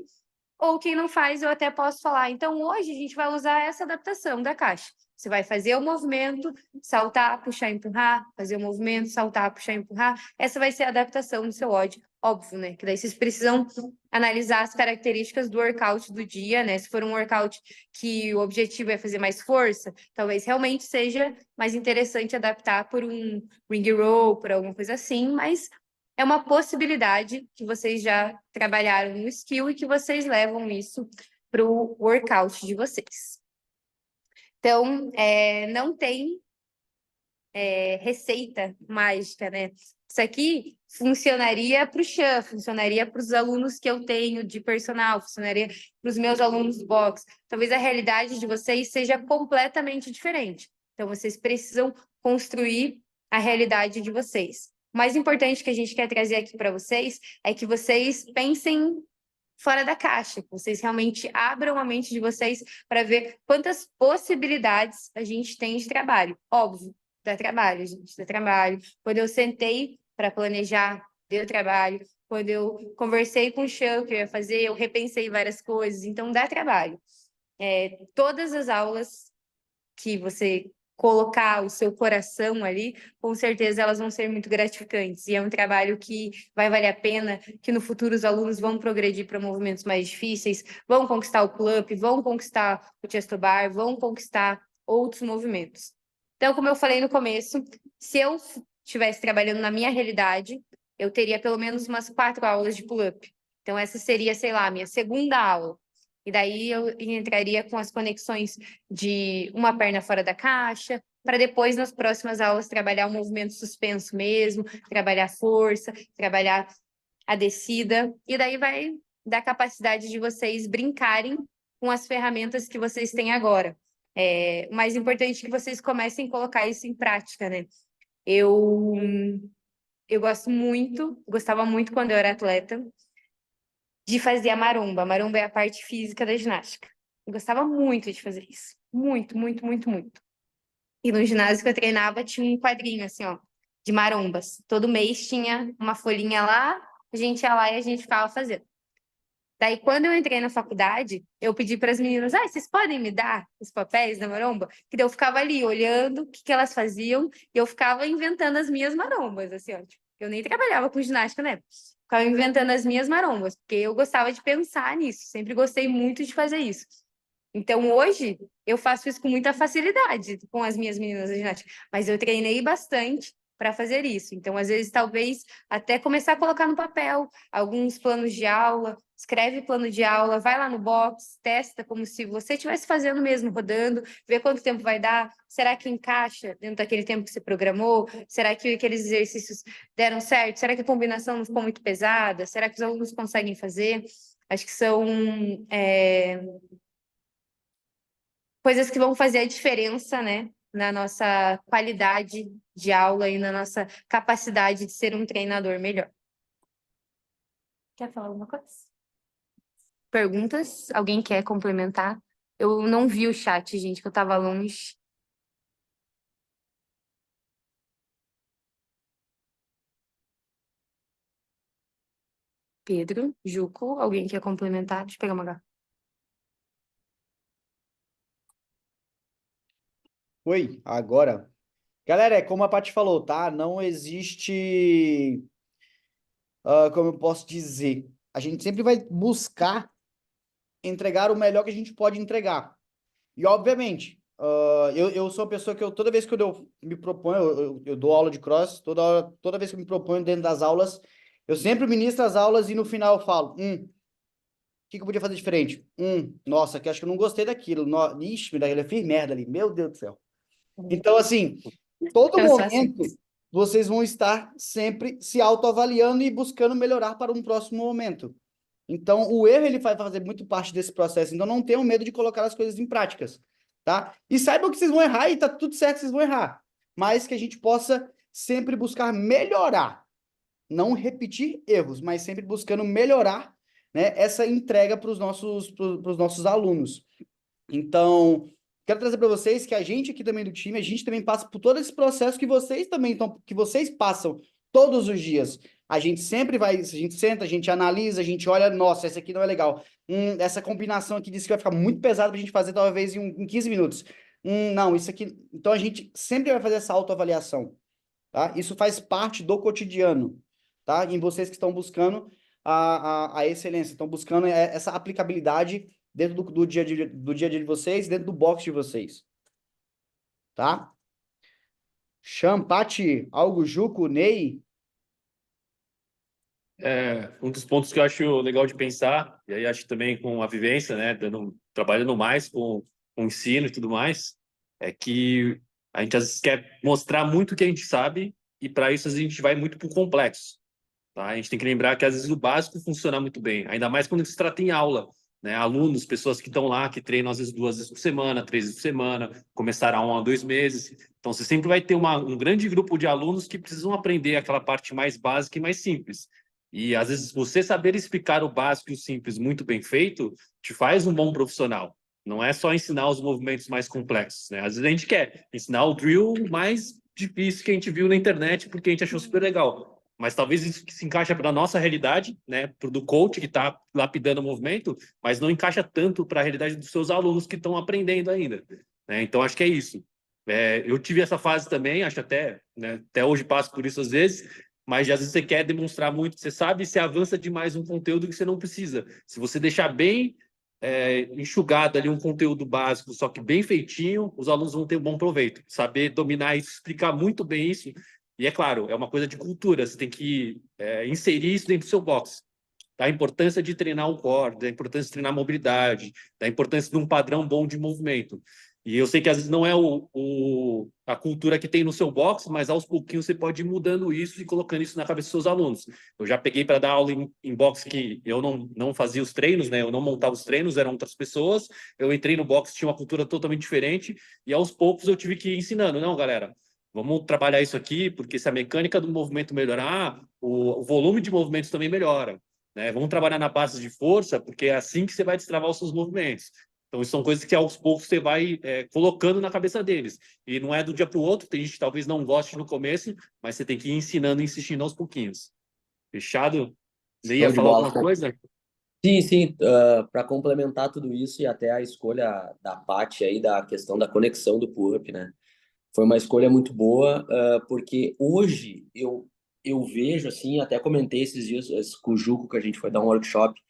[SPEAKER 3] ou quem não faz, eu até posso falar. Então, hoje a gente vai usar essa adaptação da caixa. Você vai fazer o movimento, saltar, puxar, empurrar, fazer o movimento, saltar, puxar, empurrar. Essa vai ser a adaptação do seu WOD, óbvio, né? Que daí vocês precisam analisar as características do workout do dia, né? Se for um workout que o objetivo é fazer mais força, talvez realmente seja mais interessante adaptar por um ring row, por alguma coisa assim, mas é uma possibilidade que vocês já trabalharam no skill e que vocês levam isso para o workout de vocês. Então, não tem receita mágica, né? Isso aqui funcionaria para o Chan, funcionaria para os alunos que eu tenho de personal, funcionaria para os meus alunos do box. Talvez a realidade de vocês seja completamente diferente. Então, vocês precisam construir a realidade de vocês. O mais importante que a gente quer trazer aqui para vocês é que vocês pensem fora da caixa, que vocês realmente abram a mente de vocês para ver quantas possibilidades a gente tem de trabalho. Óbvio, dá trabalho, gente, dá trabalho. Quando eu sentei para planejar, deu trabalho. Quando eu conversei com o Chan, que eu ia fazer, eu repensei várias coisas, então dá trabalho. Todas as aulas que você colocar o seu coração ali, com certeza elas vão ser muito gratificantes. E é um trabalho que vai valer a pena, que no futuro os alunos vão progredir para movimentos mais difíceis, vão conquistar o pull-up, vão conquistar o chest to bar, vão conquistar outros movimentos. Então, como eu falei no começo, se eu estivesse trabalhando na minha realidade, eu teria pelo menos umas 4 aulas de pull-up. Então, essa seria, sei lá, a minha segunda aula. E daí eu entraria com as conexões de uma perna fora da caixa, para depois, nas próximas aulas, trabalhar o movimento suspenso mesmo, trabalhar força, trabalhar a descida. E daí vai dar capacidade de vocês brincarem com as ferramentas que vocês têm agora. O mais importante é que vocês comecem a colocar isso em prática, né? Eu gostava muito quando eu era atleta, de fazer a maromba. A maromba é a parte física da ginástica. Eu gostava muito de fazer isso. Muito, muito, muito, muito. E no ginásio que eu treinava tinha um quadrinho, assim, ó, de marombas. Todo mês tinha uma folhinha lá, a gente ia lá e a gente ficava fazendo. Daí, quando eu entrei na faculdade, eu pedi para as meninas, vocês podem me dar os papéis da maromba? Que daí eu ficava ali olhando o que elas faziam e eu ficava inventando as minhas marombas, assim, ó. Tipo, eu nem trabalhava com ginástica, né? Ficava inventando as minhas marombas, porque eu gostava de pensar nisso, sempre gostei muito de fazer isso. Então, hoje, eu faço isso com muita facilidade com as minhas meninas da ginástica, mas eu treinei bastante para fazer isso. Então, às vezes, talvez até começar a colocar no papel alguns planos de aula, escreve plano de aula, vai lá no box, testa como se você estivesse fazendo mesmo, rodando, vê quanto tempo vai dar, será que encaixa dentro daquele tempo que você programou? Será que aqueles exercícios deram certo? Será que a combinação não ficou muito pesada? Será que os alunos conseguem fazer? Acho que são coisas que vão fazer a diferença, né, na nossa qualidade de aula e na nossa capacidade de ser um treinador melhor. Quer falar alguma coisa? Perguntas? Alguém quer complementar? Eu não vi o chat, gente, que eu estava longe. Pedro, Juco, alguém quer complementar? Deixa eu pegar uma garrafa.
[SPEAKER 2] Oi, agora. Galera, é como a Paty falou, tá? Não existe, como eu posso dizer, a gente sempre vai buscar entregar o melhor que a gente pode entregar. E, obviamente, eu sou uma pessoa que toda vez que eu me proponho, eu dou aula de cross, toda vez que eu me proponho dentro das aulas, eu sempre ministro as aulas e no final eu falo, o que eu podia fazer diferente? Nossa, que acho que eu não gostei daquilo. Ixi, daquele eu fiz merda ali, meu Deus do céu. Então, assim, todo momento vocês vão estar sempre se autoavaliando e buscando melhorar para um próximo momento. Então, o erro ele vai fazer muito parte desse processo. Então, não tenham medo de colocar as coisas em práticas, tá? E saibam que vocês vão errar e tá tudo certo, vocês vão errar. Mas que a gente possa sempre buscar melhorar. Não repetir erros, mas sempre buscando melhorar, né, essa entrega para os nossos alunos. Então, quero trazer para vocês que a gente aqui também do time, a gente também passa por todo esse processo que vocês também estão, que vocês passam todos os dias. A gente sempre vai, a gente senta, a gente analisa, a gente olha, nossa, essa aqui não é legal. Essa combinação aqui disse que vai ficar muito pesado para a gente fazer talvez em 15 minutos. Não, isso aqui. Então a gente sempre vai fazer essa autoavaliação, tá? Isso faz parte do cotidiano, tá? Em vocês que estão buscando a excelência, estão buscando essa aplicabilidade dentro do dia a dia de vocês, dentro do box de vocês. Tá? Champati, Algo, Juco, Ney.
[SPEAKER 5] Um dos pontos que eu acho legal de pensar, e aí acho que também com a vivência, né, trabalhando mais com o ensino e tudo mais, é que a gente às vezes quer mostrar muito o que a gente sabe e para isso a gente vai muito para o complexo. Tá? A gente tem que lembrar que às vezes o básico funciona muito bem, ainda mais quando se trata em aula. Né? Alunos, pessoas que estão lá, que treinam às vezes 2 vezes por semana, 3 vezes por semana, começaram há 1 a 2 meses. Então, você sempre vai ter um grande grupo de alunos que precisam aprender aquela parte mais básica e mais simples. E, às vezes, você saber explicar o básico e o simples muito bem feito te faz um bom profissional. Não é só ensinar os movimentos mais complexos. Né? Às vezes, a gente quer ensinar o drill mais difícil que a gente viu na internet porque a gente achou super legal. Mas talvez isso que se encaixa para a nossa realidade, né, para o do coach que está lapidando o movimento, mas não encaixa tanto para a realidade dos seus alunos que estão aprendendo ainda. Né? Então, acho que é isso. Eu tive essa fase também, acho até, né, até hoje passo por isso às vezes, mas às vezes você quer demonstrar muito, você sabe, você avança demais um conteúdo que você não precisa. Se você deixar bem enxugado ali um conteúdo básico, só que bem feitinho, os alunos vão ter um bom proveito. Saber dominar isso, explicar muito bem isso. E é claro, é uma coisa de cultura, você tem que inserir isso dentro do seu box. Da importância de treinar o core, da importância de treinar a mobilidade, da importância de um padrão bom de movimento. E eu sei que às vezes não é a cultura que tem no seu box, mas aos pouquinhos você pode ir mudando isso e colocando isso na cabeça dos seus alunos. Eu já peguei para dar aula em box que eu não fazia os treinos, né? Eu não montava os treinos, eram outras pessoas. Eu entrei no box, tinha uma cultura totalmente diferente e aos poucos eu tive que ir ensinando. Não, galera, vamos trabalhar isso aqui, porque se a mecânica do movimento melhorar, o volume de movimentos também melhora. Né? Vamos trabalhar na base de força, porque é assim que você vai destravar os seus movimentos. Então, isso são coisas que aos poucos você vai colocando na cabeça deles. E não é do dia para o outro, tem gente que talvez não goste no começo, mas você tem que ir ensinando e insistindo aos pouquinhos. Fechado? Você ia falar alguma coisa?
[SPEAKER 4] Sim, sim. Para complementar tudo isso e até a escolha da Paty aí, da questão da conexão do pull-up, né? Foi uma escolha muito boa, porque hoje eu vejo, assim, até comentei esses dias com o Juco, que a gente foi dar um workshop,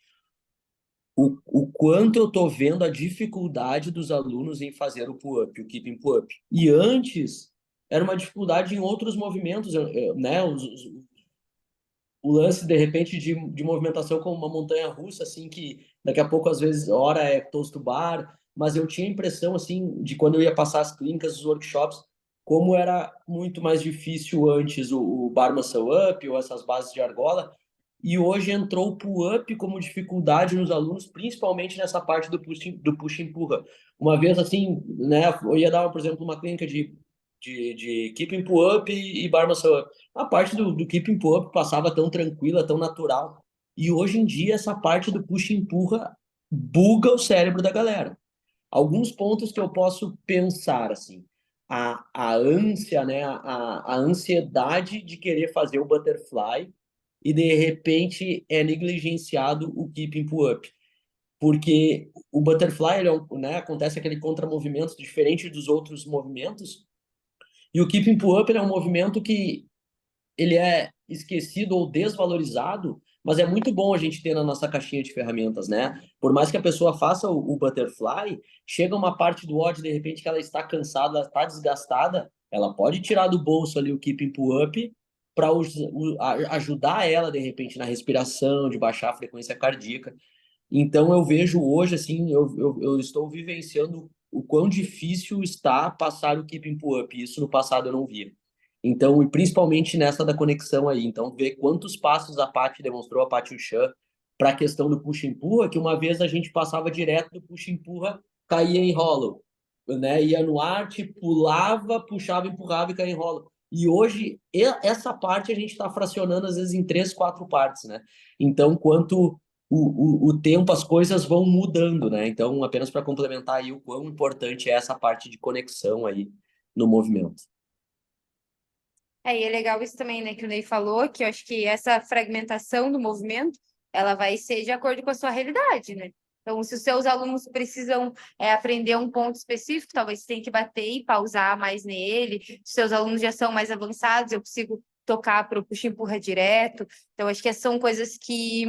[SPEAKER 4] o quanto eu tô vendo a dificuldade dos alunos em fazer o pull-up, o keeping pull-up. E antes, era uma dificuldade em outros movimentos, né? O lance, de repente, de movimentação como uma montanha-russa, assim, que daqui a pouco, às vezes, hora é toast to bar, mas eu tinha a impressão, assim, de quando eu ia passar as clínicas, os workshops, como era muito mais difícil antes o bar muscle up ou essas bases de argola, e hoje entrou o pull-up como dificuldade nos alunos, principalmente nessa parte do push-empurra. Uma vez, assim, né, eu ia dar, por exemplo, uma clínica de keeping pull-up e bar muscle up. A parte do keeping pull-up passava tão tranquila, tão natural. E hoje em dia, essa parte do push-empurra buga o cérebro da galera. Alguns pontos que eu posso pensar, assim, a ânsia, né, a ansiedade de querer fazer o butterfly e de repente é negligenciado o keeping pull-up. Porque o butterfly, ele né, acontece aquele contramovimento diferente dos outros movimentos, e o keeping pull-up é um movimento que ele é esquecido ou desvalorizado, mas é muito bom a gente ter na nossa caixinha de ferramentas, né? Por mais que a pessoa faça o butterfly, chega uma parte do WOD, de repente, que ela está cansada, ela está desgastada, ela pode tirar do bolso ali o keeping pull-up para ajudar ela, de repente, na respiração, de baixar a frequência cardíaca. Então, eu vejo hoje, assim, eu estou vivenciando o quão difícil está passar o keeping pull-up. Isso no passado eu não via. Então, e principalmente nessa da conexão aí. Então, ver quantos passos a Paty demonstrou, a Paty Uchan, para a questão do push-empurra, que uma vez a gente passava direto do push-empurra, caía em hollow. Né? Ia no arte, pulava, puxava, empurrava e caía em hollow. E hoje, essa parte a gente está fracionando, às vezes, em 3, 4 partes, né? Então, quanto o tempo, as coisas vão mudando, né? Então, apenas para complementar aí o quão importante é essa parte de conexão aí no movimento.
[SPEAKER 3] E é legal isso também, né, que o Ney falou, que eu acho que essa fragmentação do movimento, ela vai ser de acordo com a sua realidade, né? Então, se os seus alunos precisam aprender um ponto específico, talvez você tenha que bater e pausar mais nele. Se os seus alunos já são mais avançados, eu consigo tocar para o puxa-empurra direto. Então, acho que são coisas que,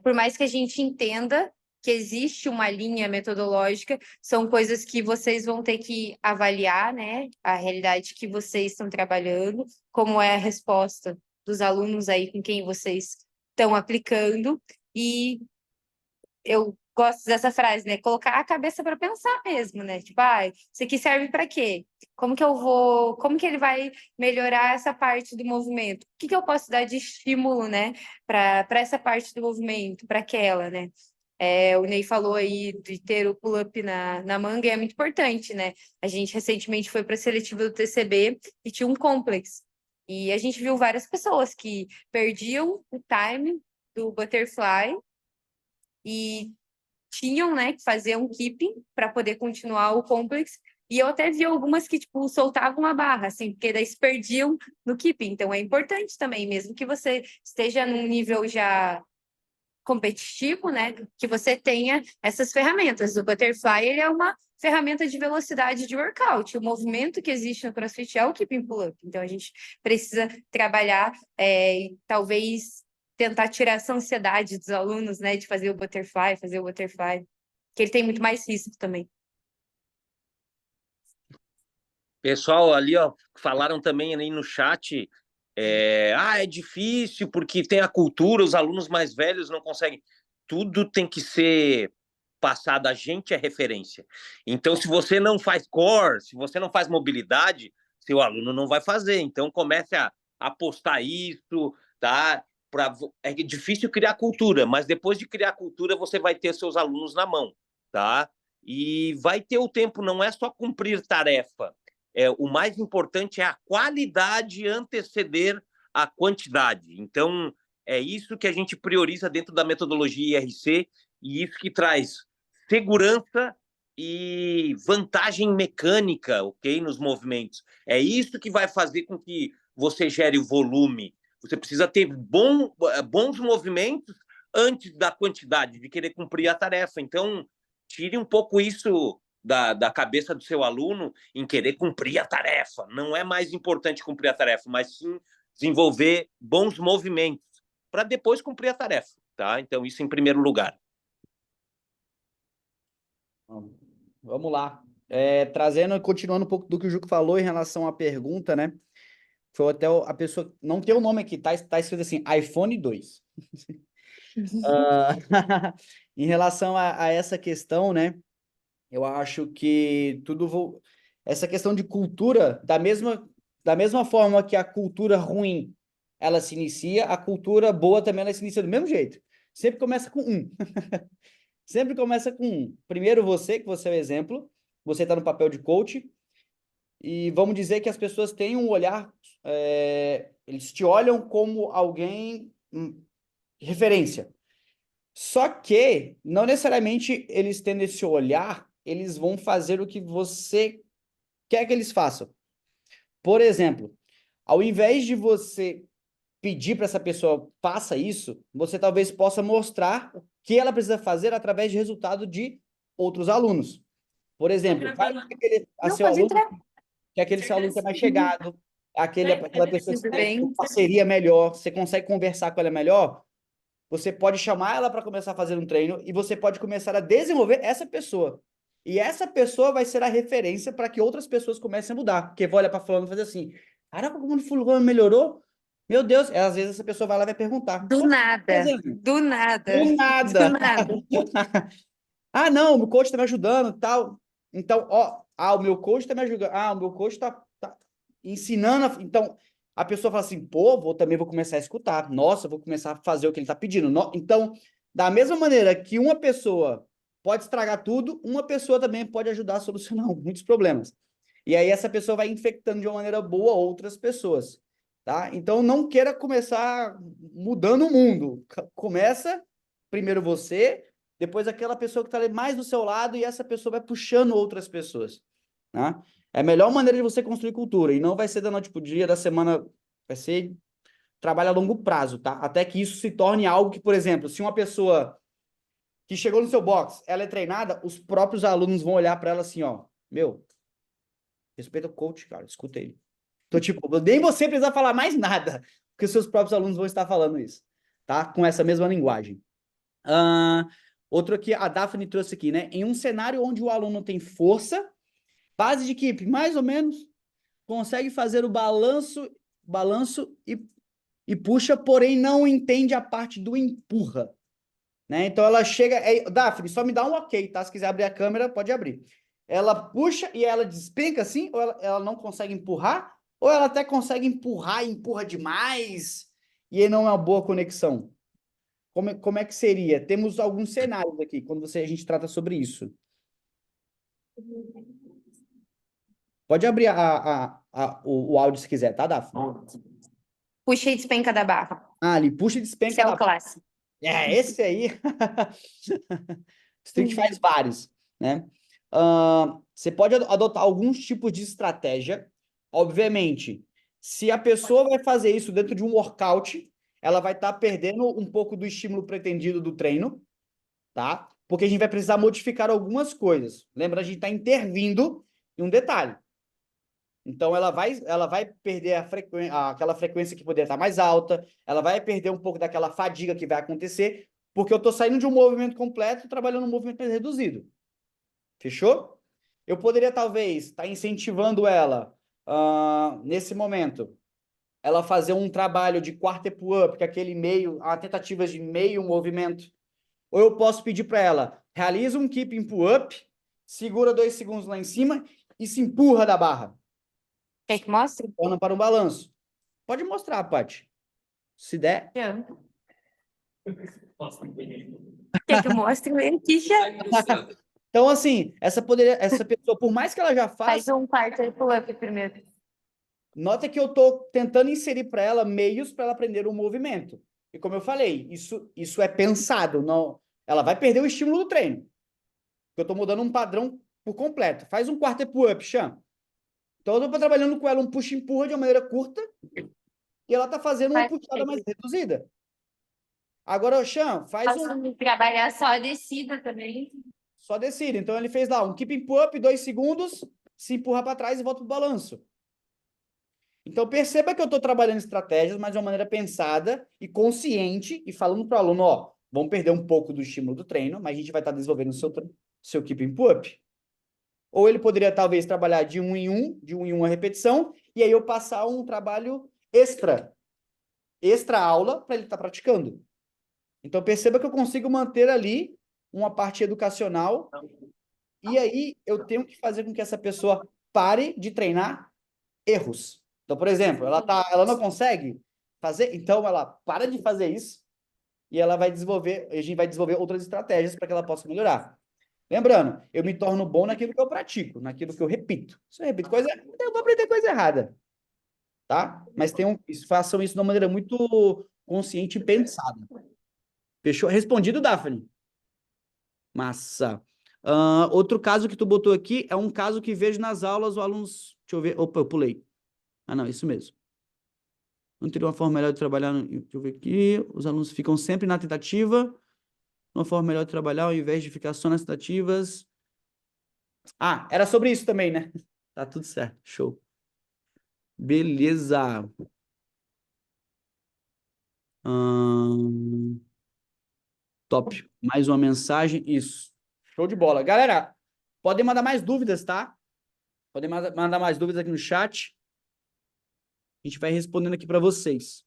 [SPEAKER 3] por mais que a gente entenda que existe uma linha metodológica, são coisas que vocês vão ter que avaliar, né? A realidade que vocês estão trabalhando, como é a resposta dos alunos aí com quem vocês estão aplicando. E eu gosto dessa frase, né? Colocar a cabeça para pensar mesmo, né? Tipo, isso aqui serve para quê? Como que ele vai melhorar essa parte do movimento? O que eu posso dar de estímulo, né, para essa parte do movimento, para aquela, né? O Ney falou aí de ter o pull-up na manga, e é muito importante, né? A gente recentemente foi para a seletiva do TCB e tinha um complex. E a gente viu várias pessoas que perdiam o time do butterfly e tinham, né, que fazer um keeping para poder continuar o complex. E eu até vi algumas que, tipo, soltavam a barra, assim, porque daí se perdiam no keeping. Então, é importante também, mesmo que você esteja num nível já competitivo, né, que você tenha essas ferramentas. O Butterfly, ele é uma ferramenta de velocidade de workout. O movimento que existe no CrossFit é o keeping pull-up. Então, a gente precisa trabalhar e talvez tentar tirar essa ansiedade dos alunos, né, de fazer o Butterfly, que ele tem muito mais risco também.
[SPEAKER 1] Pessoal ali, ó, falaram também aí no chat, é difícil porque tem a cultura, os alunos mais velhos não conseguem. Tudo tem que ser passado, a gente é referência. Então, se você não faz core, se você não faz mobilidade, seu aluno não vai fazer. Então, comece a apostar isso, tá? É difícil criar cultura, mas depois de criar cultura, você vai ter seus alunos na mão, tá? E vai ter o tempo, não é só cumprir tarefa. O mais importante é a qualidade anteceder a quantidade. Então, é isso que a gente prioriza dentro da metodologia IRC e isso que traz segurança e vantagem mecânica, ok, nos movimentos. É isso que vai fazer com que você gere o volume. Você precisa ter bons movimentos antes da quantidade, de querer cumprir a tarefa. Então, tire um pouco isso da cabeça do seu aluno em querer cumprir a tarefa. Não é mais importante cumprir a tarefa, mas sim desenvolver bons movimentos para depois cumprir a tarefa, tá? Então, isso em primeiro lugar.
[SPEAKER 2] Vamos lá. Continuando um pouco do que o Juco falou em relação à pergunta, né? Foi até a pessoa. Não tem o nome aqui, tá escrito assim, iPhone 2. Em relação a essa questão, né? Eu acho que essa questão de cultura, da mesma forma que a cultura ruim ela se inicia, a cultura boa também ela se inicia do mesmo jeito. Sempre começa com um. Sempre começa com um. Primeiro que você é o exemplo, você está no papel de coach, e vamos dizer que as pessoas têm um olhar, eles te olham como alguém referência. Só que, não necessariamente eles tendo esse olhar, eles vão fazer o que você quer que eles façam. Por exemplo, ao invés de você pedir para essa pessoa faça isso, você talvez possa mostrar o que ela precisa fazer através de resultado de outros alunos. Por exemplo, vai seu aluno, que é aquele seu aluno que é mais chegado, aquela pessoa que tem uma parceria melhor, você consegue conversar com ela melhor, você pode chamar ela para começar a fazer um treino e você pode começar a desenvolver essa pessoa. E essa pessoa vai ser a referência para que outras pessoas comecem a mudar. Porque vai olhar para fulano e fazer assim, caraca, como o fulano melhorou? Meu Deus, às vezes essa pessoa vai lá e vai perguntar.
[SPEAKER 3] Do nada.
[SPEAKER 2] Do nada. Ah, não, o meu coach está me ajudando, tal. Então, o meu coach está me ajudando. O meu coach está ensinando. Então, a pessoa fala assim, pô, também vou começar a escutar. Nossa, vou começar a fazer o que ele está pedindo. Então, da mesma maneira que uma pessoa pode estragar tudo, uma pessoa também pode ajudar a solucionar muitos problemas. E aí essa pessoa vai infectando de uma maneira boa outras pessoas, tá? Então, não queira começar mudando o mundo. Começa primeiro você, depois aquela pessoa que está mais do seu lado e essa pessoa vai puxando outras pessoas, né? É a melhor maneira de você construir cultura e não vai ser da noite pro dia, da semana, vai ser trabalho a longo prazo, tá? Até que isso se torne algo que, por exemplo, se uma pessoa que chegou no seu box, ela é treinada, os próprios alunos vão olhar para ela assim, ó, meu, respeita o coach, cara, escuta ele. Então, tipo, nem você precisa falar mais nada, porque os seus próprios alunos vão estar falando isso, tá? Com essa mesma linguagem. Outro aqui, a Daphne trouxe aqui, né? Em um cenário onde o aluno tem força, base de equipe, mais ou menos, consegue fazer o balanço e puxa, porém não entende a parte do empurra, né? Então ela chega, Daphne, só me dá um ok, tá? Se quiser abrir a câmera, pode abrir. Ela puxa e ela despenca assim, ou ela não consegue empurrar, ou ela até consegue empurrar e empurra demais, e aí não é uma boa conexão. Como é que seria? Temos alguns cenários aqui, quando a gente trata sobre isso. Pode abrir o áudio se quiser, tá, Daphne?
[SPEAKER 3] Puxa e despenca da barra.
[SPEAKER 2] Ah, ali, puxa e despenca
[SPEAKER 3] Esse é
[SPEAKER 2] da
[SPEAKER 3] o clássico.
[SPEAKER 2] esse aí. Street faz vários, né? Você pode adotar alguns tipos de estratégia. Obviamente, se a pessoa vai fazer isso dentro de um workout, ela vai estar perdendo um pouco do estímulo pretendido do treino, tá? Porque a gente vai precisar modificar algumas coisas. Lembra, a gente está intervindo em um detalhe. Então, ela vai perder aquela frequência que poderia estar mais alta, ela vai perder um pouco daquela fadiga que vai acontecer, porque eu estou saindo de um movimento completo e trabalhando um movimento mais reduzido. Fechou? Eu poderia, talvez, estar incentivando ela, nesse momento, ela fazer um trabalho de quarter pull-up, que é aquele meio, a tentativa de meio movimento. Ou eu posso pedir para ela, realiza um keeping pull-up, segura 2 segundos lá em cima e se empurra da barra.
[SPEAKER 3] Quer que mostre?
[SPEAKER 2] Torna para um balanço. Pode mostrar, Paty. Se der.
[SPEAKER 3] Já. Quer que eu mostre ele aqui já?
[SPEAKER 2] Então, assim, essa pessoa, por mais que ela já
[SPEAKER 3] Faz
[SPEAKER 2] faça,
[SPEAKER 3] um quarto pull-up primeiro.
[SPEAKER 2] nota que eu estou tentando inserir para ela meios para ela aprender o movimento. E como eu falei, isso é pensado. Não, ela vai perder o estímulo do treino. Eu estou mudando um padrão por completo. Faz um quarter pull-up, Chan. Então, eu estou trabalhando com ela um puxa-empurra de uma maneira curta e ela está fazendo uma puxada mais reduzida. Agora, Chan, faz
[SPEAKER 3] Posso trabalhar só a descida também.
[SPEAKER 2] Só decide. Então, ele fez lá um keeping up, 2 segundos, se empurra para trás e volta para o balanço. Então, perceba que eu estou trabalhando estratégias, mas de uma maneira pensada e consciente, e falando para o aluno, ó, vamos perder um pouco do estímulo do treino, mas a gente vai estar desenvolvendo o seu keeping up. Ou ele poderia, talvez, trabalhar de um em um a repetição, e aí eu passar um trabalho extra aula, para ele estar praticando. Então, perceba que eu consigo manter ali uma parte educacional, e aí eu tenho que fazer com que essa pessoa pare de treinar erros. Então, por exemplo, ela não consegue fazer, então ela para de fazer isso e a gente vai desenvolver outras estratégias para que ela possa melhorar. Lembrando, eu me torno bom naquilo que eu pratico, naquilo que eu repito. Se eu repito coisa, eu vou aprender coisa errada, tá? Mas façam isso de uma maneira muito consciente e pensada. Fechou? Respondido, Daphne? Massa. Outro caso que tu botou aqui é um caso que vejo nas aulas, os alunos. Deixa eu ver. Opa, eu pulei. Ah, não, isso mesmo. Não teria uma forma melhor de trabalhar. Deixa eu ver aqui. Os alunos ficam sempre na tentativa. Uma forma melhor de trabalhar, ao invés de ficar só nas tentativas. Ah, era sobre isso também, né? Tá tudo certo. Show. Beleza. Top. Mais uma mensagem. Isso. Show de bola. Galera, podem mandar mais dúvidas, tá? Podem mandar mais dúvidas aqui no chat. A gente vai respondendo aqui para vocês.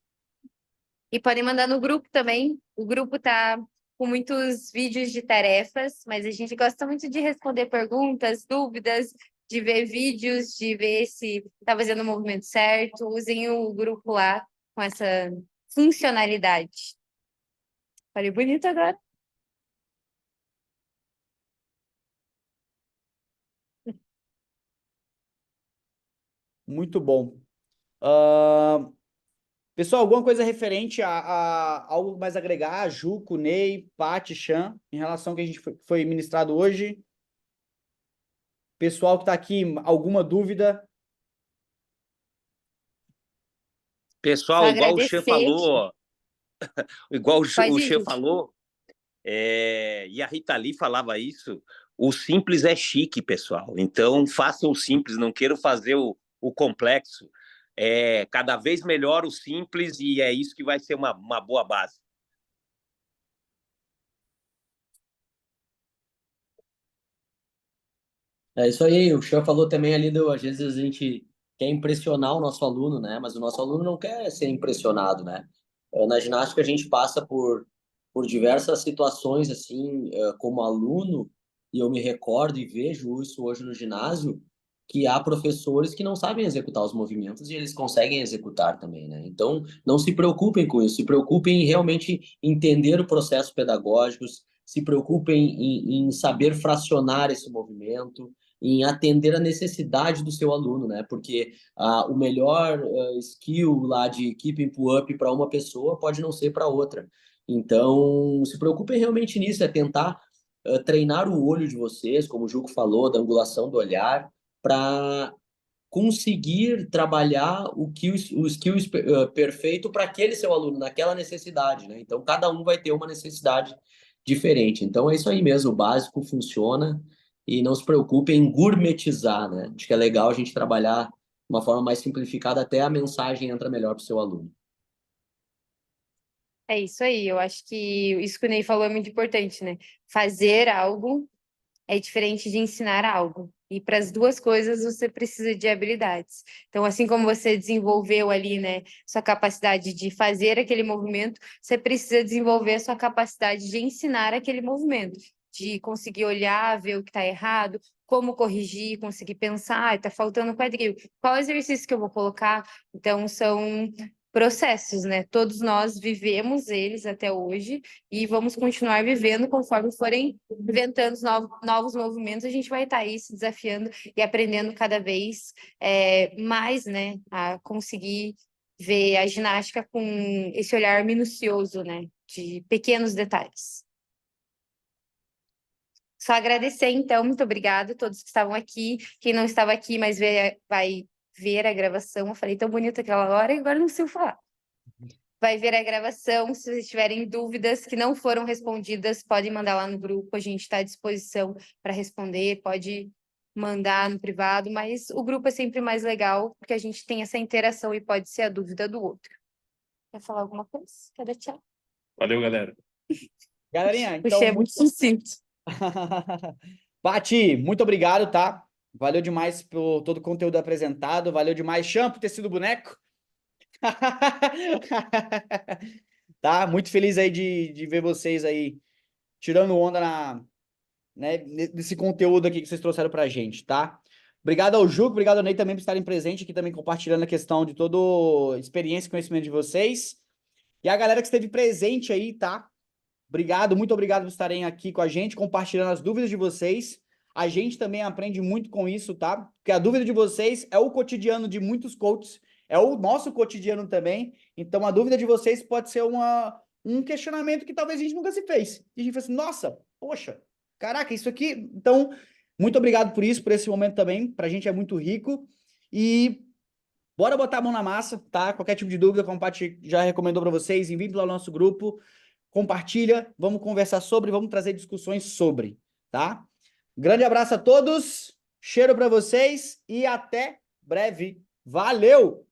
[SPEAKER 3] E podem mandar no grupo também. O grupo tá com muitos vídeos de tarefas, mas a gente gosta muito de responder perguntas, dúvidas, de ver vídeos, de ver se está fazendo o movimento certo. Usem o grupo lá com essa funcionalidade. Falei bonito agora.
[SPEAKER 2] Muito bom. Pessoal, alguma coisa referente a algo mais agregar? Juco, Ney, Paty, Chan, em relação ao que a gente foi ministrado hoje? Pessoal que está aqui, alguma dúvida?
[SPEAKER 1] Pessoal,
[SPEAKER 3] Só
[SPEAKER 1] igual o Xê
[SPEAKER 3] agradecer.
[SPEAKER 1] falou, igual
[SPEAKER 3] Pode
[SPEAKER 1] o
[SPEAKER 3] ir,
[SPEAKER 1] Xê
[SPEAKER 3] Ju.
[SPEAKER 1] falou, e a Rita Lee falava isso, o simples é chique, pessoal. Então, façam o simples, não queiram fazer o complexo. Cada vez melhor o simples e é isso que vai ser uma boa base.
[SPEAKER 4] É isso aí, o Chan falou também ali às vezes a gente quer impressionar o nosso aluno, né? Mas o nosso aluno não quer ser impressionado, né? Na ginástica a gente passa por diversas situações assim, como aluno, e eu me recordo e vejo isso hoje no ginásio, que há professores que não sabem executar os movimentos e eles conseguem executar também, né? Então, não se preocupem com isso, se preocupem em realmente entender o processo pedagógico, se preocupem em saber fracionar esse movimento, em atender a necessidade do seu aluno, né? Porque o melhor skill lá de keeping pull-up para uma pessoa pode não ser para outra. Então, se preocupem realmente nisso, é tentar treinar o olho de vocês, como o Juco falou, da angulação do olhar, para conseguir trabalhar o skill perfeito para aquele seu aluno, naquela necessidade, né? Então, cada um vai ter uma necessidade diferente. Então, é isso aí mesmo, o básico funciona e não se preocupe em gourmetizar, né? Acho que é legal a gente trabalhar de uma forma mais simplificada, até a mensagem entra melhor para o seu aluno.
[SPEAKER 3] É isso aí, eu acho que isso que o Ney falou é muito importante, né? Fazer algo é diferente de ensinar algo. E para as duas coisas você precisa de habilidades. Então, assim como você desenvolveu ali, né, sua capacidade de fazer aquele movimento, você precisa desenvolver a sua capacidade de ensinar aquele movimento, de conseguir olhar, ver o que está errado, como corrigir, conseguir pensar, está faltando quadril. Qual exercício que eu vou colocar? Então, são processos, né? Todos nós vivemos eles até hoje e vamos continuar vivendo conforme forem inventando novos movimentos, a gente vai estar aí se desafiando e aprendendo cada vez mais, né, a conseguir ver a ginástica com esse olhar minucioso, né, de pequenos detalhes. Só agradecer, então, muito obrigada a todos que estavam aqui, quem não estava aqui, mas vai ver a gravação, eu falei tão bonito aquela hora e agora não sei falar. Vai ver a gravação. Se vocês tiverem dúvidas que não foram respondidas, podem mandar lá no grupo. A gente está à disposição para responder. Pode mandar no privado, mas o grupo é sempre mais legal, porque a gente tem essa interação e pode ser a dúvida do outro. Quer falar alguma coisa? Quer dar tchau?
[SPEAKER 5] Valeu, galera.
[SPEAKER 2] Galerinha, então,
[SPEAKER 3] Puxei, é muito sucinto.
[SPEAKER 2] Paty, muito obrigado, tá? Valeu demais por todo o conteúdo apresentado. Valeu demais, Chan, por ter sido boneco. Tá? Muito feliz aí de ver vocês aí tirando onda né, nesse conteúdo aqui que vocês trouxeram pra gente, tá? Obrigado ao Juco, obrigado ao Ney também por estarem presentes aqui também compartilhando a questão de toda a experiência e conhecimento de vocês. E a galera que esteve presente aí, tá? Obrigado, muito obrigado por estarem aqui com a gente, compartilhando as dúvidas de vocês. A gente também aprende muito com isso, tá? Porque a dúvida de vocês é o cotidiano de muitos coaches, é o nosso cotidiano também. Então, a dúvida de vocês pode ser um questionamento que talvez a gente nunca se fez. E a gente fala assim, nossa, poxa, caraca, isso aqui... Então, muito obrigado por isso, por esse momento também. Pra gente é muito rico. E bora botar a mão na massa, tá? Qualquer tipo de dúvida, como o Paty já recomendou para vocês, envie para o nosso grupo. Compartilha, vamos conversar sobre, vamos trazer discussões sobre, tá? Grande abraço a todos, cheiro para vocês e até breve. Valeu!